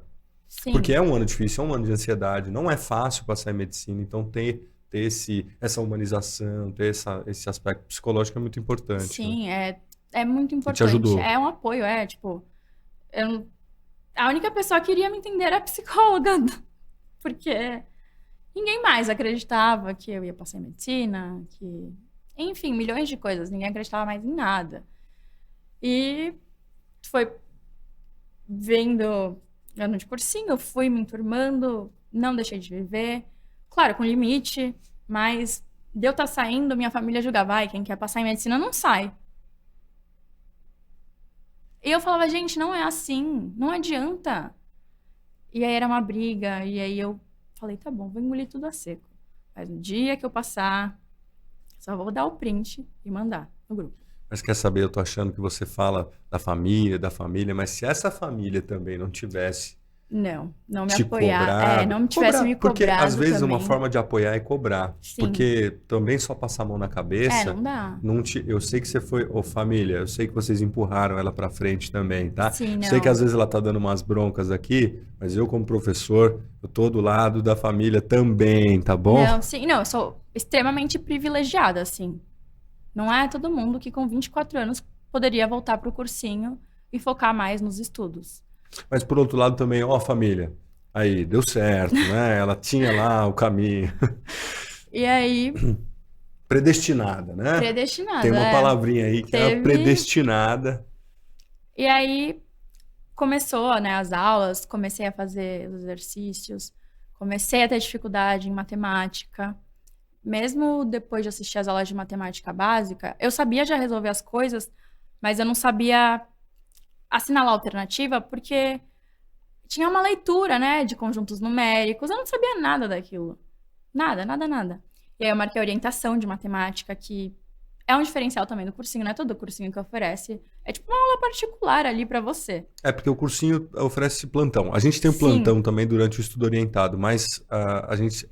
Porque Sim, é um ano difícil, é um ano de ansiedade, não é fácil passar em medicina, então ter essa humanização, ter esse aspecto psicológico é muito importante, né? sim, é muito E te importante. ajudou. É um apoio, tipo, eu, não- a única pessoa que iria me entender era a psicóloga, porque ninguém mais acreditava que eu ia passar em medicina, que, enfim, milhões de coisas, ninguém acreditava mais em nada. E foi vendo ano de cursinho, fui me enturmando, não deixei de viver, claro, com limite, mas de eu estar saindo, minha família julgava, vai, quem quer passar em medicina não sai. E eu falava, gente, não é assim, não adianta. E aí era uma briga, e aí eu falei, tá bom, vou engolir tudo a seco. Mas no dia que eu passar, só vou dar o print e mandar no grupo. Mas quer saber, eu tô achando que você fala da família, mas se essa família também não tivesse Não me te apoiar. cobrado, Não me tivesse cobrar, me porque às cobrado vezes uma também. forma de apoiar é cobrar, Sim. porque também só passar a mão na cabeça, Não dá. eu sei que você foi, ô família, eu sei que vocês empurraram ela pra frente também, tá? Sim, Eu sei que às não. vezes ela tá dando umas broncas aqui, mas eu como professor, eu tô do lado da família também, tá bom? Não, sim, não, eu sou extremamente privilegiada, assim. Não é todo mundo que com 24 anos poderia voltar pro cursinho e focar mais nos estudos. Mas por outro lado também, ó família, aí, deu certo, né? Ela tinha lá o caminho. E aí, Predestinada, né? Tem predestinada, uma palavrinha aí que é a teve. predestinada. E aí começou, né, as aulas, comecei a fazer os exercícios, comecei a ter dificuldade em matemática. Mesmo depois de assistir as aulas de matemática básica, eu sabia já resolver as coisas, mas eu não sabia assinalar a alternativa porque tinha uma leitura, né, de conjuntos numéricos, eu não sabia nada daquilo. Nada, nada, nada. E aí eu marquei orientação de matemática, que é um diferencial também do cursinho, não é todo cursinho que oferece. É tipo uma aula particular ali pra você. É porque o cursinho oferece plantão. A gente tem um Sim, plantão também durante o estudo orientado, mas a gente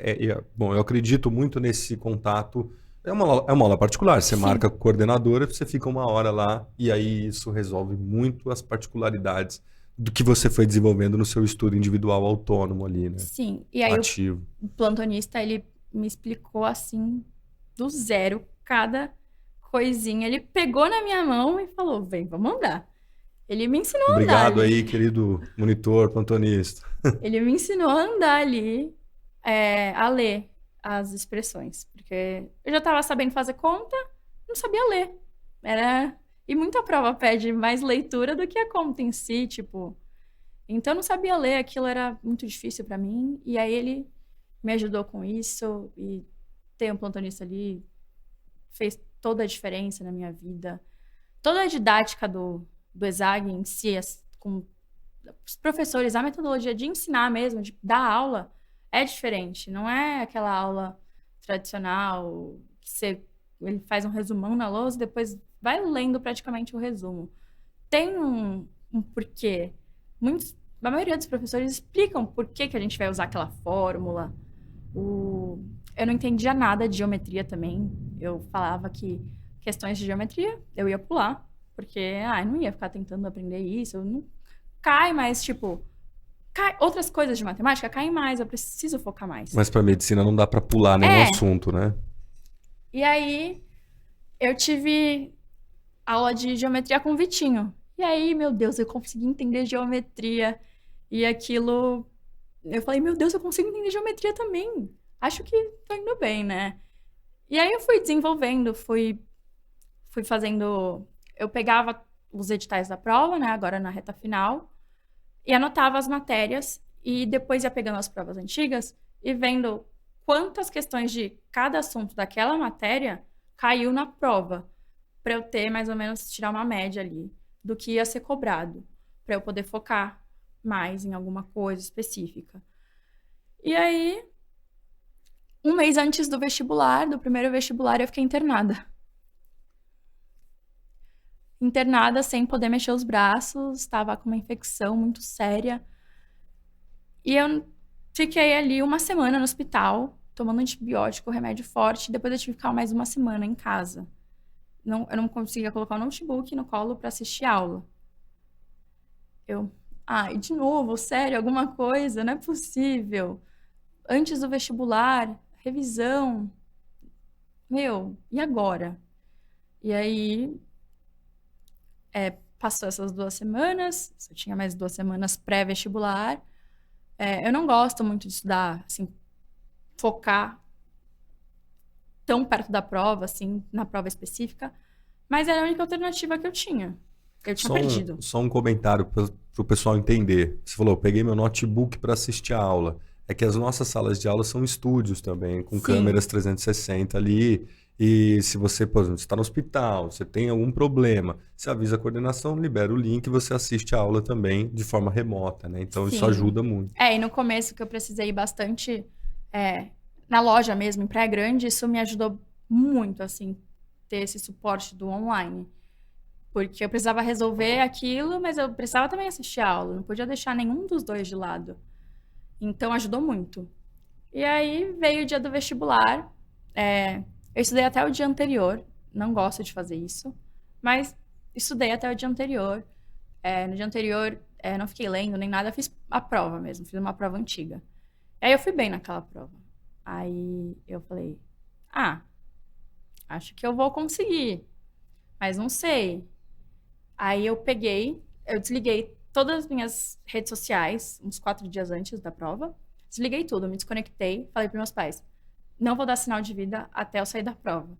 bom, eu acredito muito nesse contato. É uma aula particular. Você marca sim, com a coordenadora, você fica uma hora lá e aí isso resolve muito as particularidades do que você foi desenvolvendo no seu estudo individual autônomo ali, né? sim. E aí Ativo. o plantonista, ele me explicou assim, do zero, cada coisinha. Ele pegou na minha mão e falou: vem, vamos andar. Ele me ensinou a andar Obrigado aí, ali. querido monitor, plantonista. Ele me ensinou a andar ali, a ler as expressões. Porque eu já estava sabendo fazer conta, não sabia ler. Era. E muita prova pede mais leitura do que a conta em si, tipo. Então eu não sabia ler, aquilo era muito difícil para mim. E aí ele me ajudou com isso. E ter um plantonista ali fez toda a diferença na minha vida. Toda a didática do ESAG em si, com os professores, a metodologia de ensinar mesmo, de dar aula, é diferente. Não é aquela aula tradicional que ele faz um resumão na lousa e depois vai lendo praticamente o resumo. Tem um porquê. A maioria dos professores explicam por que a gente vai usar aquela fórmula. Eu não entendia nada de geometria também. Eu falava que questões de geometria eu ia pular, porque eu não ia ficar tentando aprender isso. Eu não cai mais, tipo, outras coisas de matemática caem mais, eu preciso focar mais. Mas para medicina não dá para pular nenhum É, assunto, né? e aí eu tive aula de geometria com o Vitinho. E aí, meu Deus, eu consegui entender geometria. E aquilo, eu falei, meu Deus, eu consigo entender geometria também. Acho que tô indo bem, né? E aí eu fui desenvolvendo, fui fazendo. Eu pegava os editais da prova, né? Agora na reta final, e anotava as matérias, e depois ia pegando as provas antigas e vendo quantas questões de cada assunto daquela matéria caiu na prova, para eu ter mais ou menos tirar uma média ali do que ia ser cobrado, para eu poder focar mais em alguma coisa específica. E aí, um mês antes do vestibular, do primeiro vestibular, eu fiquei internada. internada sem poder mexer os braços, estava com uma infecção muito séria. E eu fiquei ali uma semana no hospital, tomando antibiótico, remédio forte. Depois eu tive que ficar mais uma semana em casa. Eu não conseguia colocar o notebook no colo para assistir aula. E de novo, sério, alguma coisa? Não é possível. Antes do vestibular, revisão. E agora? E aí, passou essas 2 semanas, eu tinha mais 2 semanas pré-vestibular. Eu não gosto muito de estudar, assim, focar tão perto da prova, assim, na prova específica, mas era a única alternativa que eu tinha. Eu tinha perdido. Só um comentário para o pessoal entender. Você falou, eu peguei meu notebook para assistir a aula. É que as nossas salas de aula são estúdios também, com Sim. câmeras 360 ali. E se você, por exemplo, está no hospital, você tem algum problema, você avisa a coordenação, libera o link e você assiste a aula também de forma remota, né? Então isso Sim. ajuda muito. E no começo que eu precisei bastante, na loja mesmo, em Praia Grande, isso me ajudou muito, assim, ter esse suporte do online. Porque eu precisava resolver aquilo, mas eu precisava também assistir a aula, não podia deixar nenhum dos dois de lado. Então ajudou muito. E aí veio o dia do vestibular, eu estudei até o dia anterior, não gosto de fazer isso, mas estudei até o dia anterior. No dia anterior, não fiquei lendo nem nada, fiz a prova mesmo, fiz uma prova antiga. E aí eu fui bem naquela prova. Aí eu falei, acho que eu vou conseguir, mas não sei. Aí eu desliguei todas as minhas redes sociais, uns 4 dias antes da prova, desliguei tudo, me desconectei, falei para meus pais, não vou dar sinal de vida até eu sair da prova.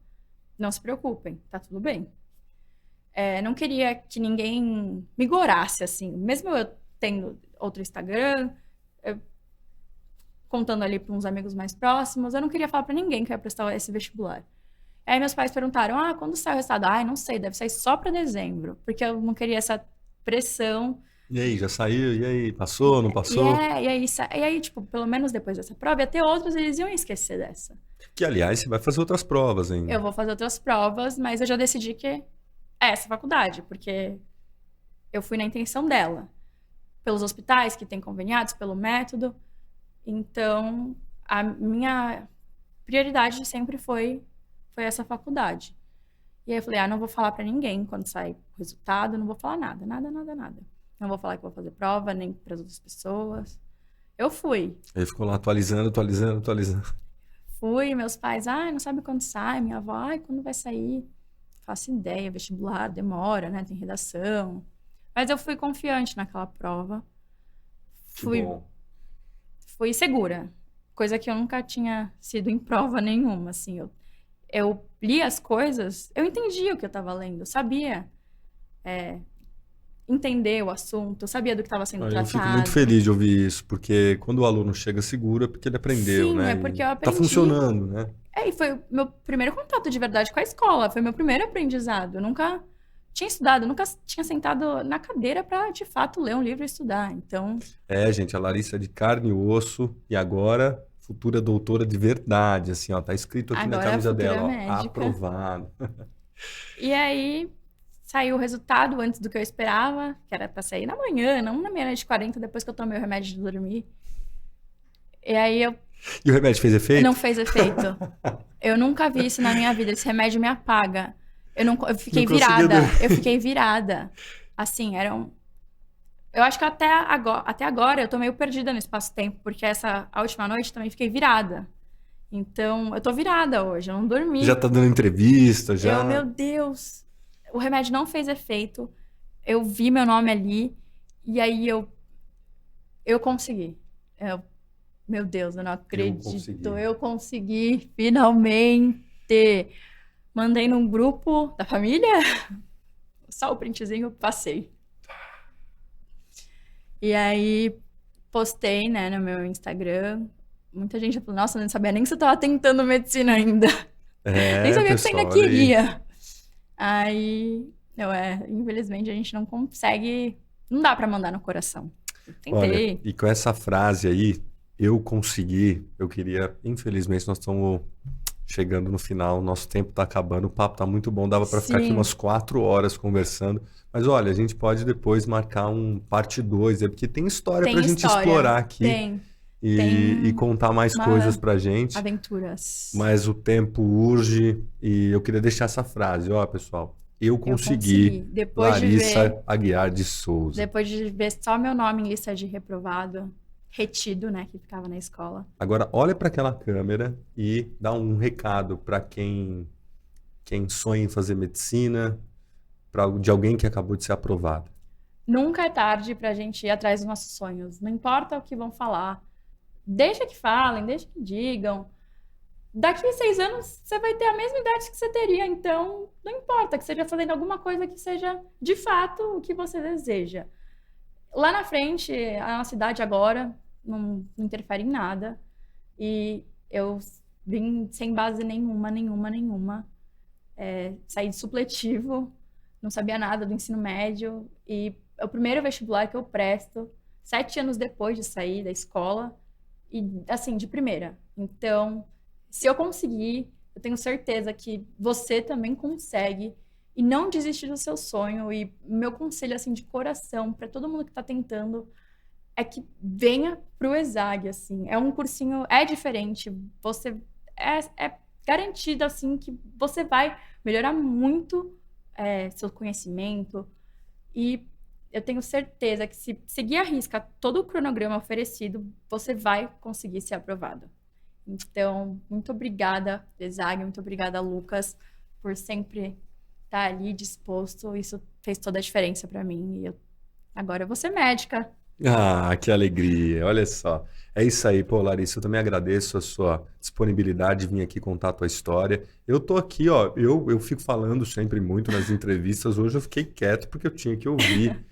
Não se preocupem, tá tudo bem. Não queria que ninguém me gorasse, assim. Mesmo eu tendo outro Instagram, contando ali para uns amigos mais próximos, eu não queria falar para ninguém que eu ia prestar esse vestibular. Aí meus pais perguntaram, quando sai o resultado? Não sei, deve sair só para dezembro, porque eu não queria essa pressão. E aí, já saiu? E aí, passou, não passou? E aí, tipo, pelo menos depois dessa prova, ia ter outras, eles iam esquecer dessa. Que, aliás, você vai fazer outras provas ainda. Eu vou fazer outras provas, mas eu já decidi que é essa faculdade, porque eu fui na intenção dela. Pelos hospitais que têm conveniados, pelo método. Então, a minha prioridade sempre foi essa faculdade. E aí eu falei, não vou falar pra ninguém quando sair o resultado, não vou falar nada. Não vou falar que vou fazer prova, nem para as outras pessoas. Eu fui. Ele ficou lá atualizando. Fui, meus pais, não sabe quando sai. Minha avó, quando vai sair? Faço ideia, vestibular, demora, né? Tem redação. Mas eu fui confiante naquela prova. Fui segura. Coisa que eu nunca tinha sido em prova nenhuma, assim. Eu li as coisas, eu entendia o que eu estava lendo, sabia entender o assunto, sabia do que estava sendo tratado. Eu fico muito feliz de ouvir isso, porque quando o aluno chega seguro é porque ele aprendeu, Sim, né? É porque eu aprendi. Tá funcionando, né? E foi o meu primeiro contato de verdade com a escola, foi meu primeiro aprendizado. Eu nunca tinha estudado, nunca tinha sentado na cadeira para, de fato, ler um livro e estudar, então... Gente, a Larissa é de carne e osso, e agora... futura doutora de verdade, assim, ó, tá escrito aqui agora na camisa dela, médica. Aprovado. E aí, saiu o resultado antes do que eu esperava, que era pra sair na manhã, não na meia-noite 40, depois que eu tomei o remédio de dormir. E aí E o remédio fez efeito? Não fez efeito. Eu nunca vi isso na minha vida, esse remédio me apaga. Eu fiquei virada. Assim, eu acho que até agora eu tô meio perdida no espaço-tempo, porque a última noite também fiquei virada. Então, eu tô virada hoje, eu não dormi. Já tá dando entrevista, já... Meu Deus, o remédio não fez efeito, eu vi meu nome ali, e aí eu consegui. Meu Deus, eu não acredito, eu consegui, finalmente. Mandei num grupo da família, só o printzinho, passei. E aí, postei, né, no meu Instagram. Muita gente falou, nossa, eu não sabia nem que você estava tentando medicina ainda. Nem sabia que você ainda queria. Aí, infelizmente, a gente não consegue... Não dá para mandar no coração. Eu tentei. Olha, e com essa frase aí, eu consegui, eu queria... Infelizmente, nós estamos chegando no final, nosso tempo está acabando, o papo está muito bom, dava para ficar aqui Sim, umas 4 horas conversando, mas olha, a gente pode depois marcar um parte 2, porque tem história para a tem gente história. explorar aqui Tem. e Tem contar mais coisas uma para gente, aventuras. mas o tempo urge e eu queria deixar essa frase, ó, pessoal, eu Eu consegui. consegui, Larissa Aguiar de Souza. Depois de ver só meu nome em lista de reprovado, retido, né, que ficava na escola. Agora, olha para aquela câmera e dá um recado para quem sonha em fazer medicina, de alguém que acabou de ser aprovado. Nunca é tarde pra gente ir atrás dos nossos sonhos. Não importa o que vão falar. Deixa que falem, deixa que digam. Daqui a 6 anos você vai ter a mesma idade que você teria, então não importa que seja fazendo alguma coisa que seja de fato o que você deseja. Lá na frente, a nossa idade agora não interfere em nada. E eu vim sem base nenhuma. Saí de supletivo, não sabia nada do ensino médio. E é o primeiro vestibular que eu presto, 7 anos depois de sair da escola. E, assim, de primeira. Então, se eu conseguir, eu tenho certeza que você também consegue. E não desistir do seu sonho. E meu conselho, assim, de coração, para todo mundo que está tentando, é que venha pro ESAG, assim. É um cursinho, é diferente. Você é garantido, assim, que você vai melhorar muito seu conhecimento. E eu tenho certeza que se seguir à risca todo o cronograma oferecido, você vai conseguir ser aprovado. Então, muito obrigada, ESAG, muito obrigada, Lucas, por sempre estar ali disposto. Isso fez toda a diferença para mim. E agora eu vou ser médica. Ah, que alegria! Olha só. É isso aí, pô, Larissa. Eu também agradeço a sua disponibilidade de vir aqui contar a tua história. Eu tô aqui, ó. Eu fico falando sempre muito nas entrevistas. Hoje eu fiquei quieto porque eu tinha que ouvir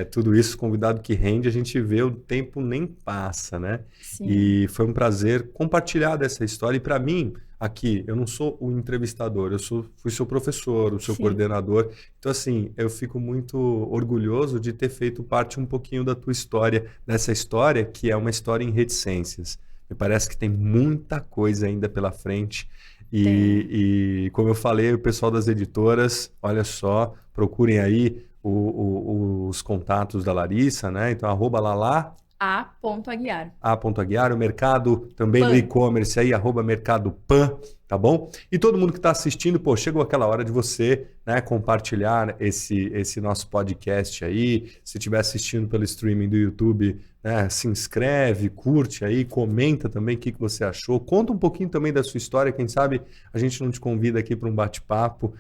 tudo isso. Convidado que rende, a gente vê o tempo nem passa, né? Sim, E foi um prazer compartilhar dessa história. E para mim, aqui, eu não sou o entrevistador, fui seu professor, o seu sim, coordenador. Então, assim, eu fico muito orgulhoso de ter feito parte um pouquinho da tua história, dessa história que é uma história em reticências. Me parece que tem muita coisa ainda pela frente. tem. E como eu falei, o pessoal das editoras, olha só, procurem aí os contatos da Larissa, né? Então, @Lala A.Aguiar. A.Aguiar, o mercado também do Pan. e-commerce aí, @Mercado Pan, tá bom? E todo mundo que está assistindo, pô, chegou aquela hora de você, né, compartilhar esse nosso podcast aí. Se estiver assistindo pelo streaming do YouTube, né, se inscreve, curte aí, comenta também o que você achou. Conta um pouquinho também da sua história, quem sabe a gente não te convida aqui para um bate-papo,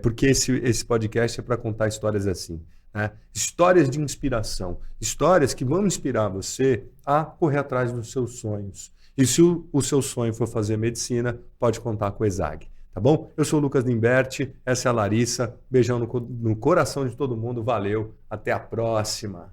porque esse podcast é para contar histórias assim. Né? Histórias de inspiração, histórias que vão inspirar você a correr atrás dos seus sonhos. E se o seu sonho for fazer medicina, pode contar com o ESAG, tá bom? Eu sou o Lucas Nimberti, essa é a Larissa, beijão no coração de todo mundo, valeu, até a próxima!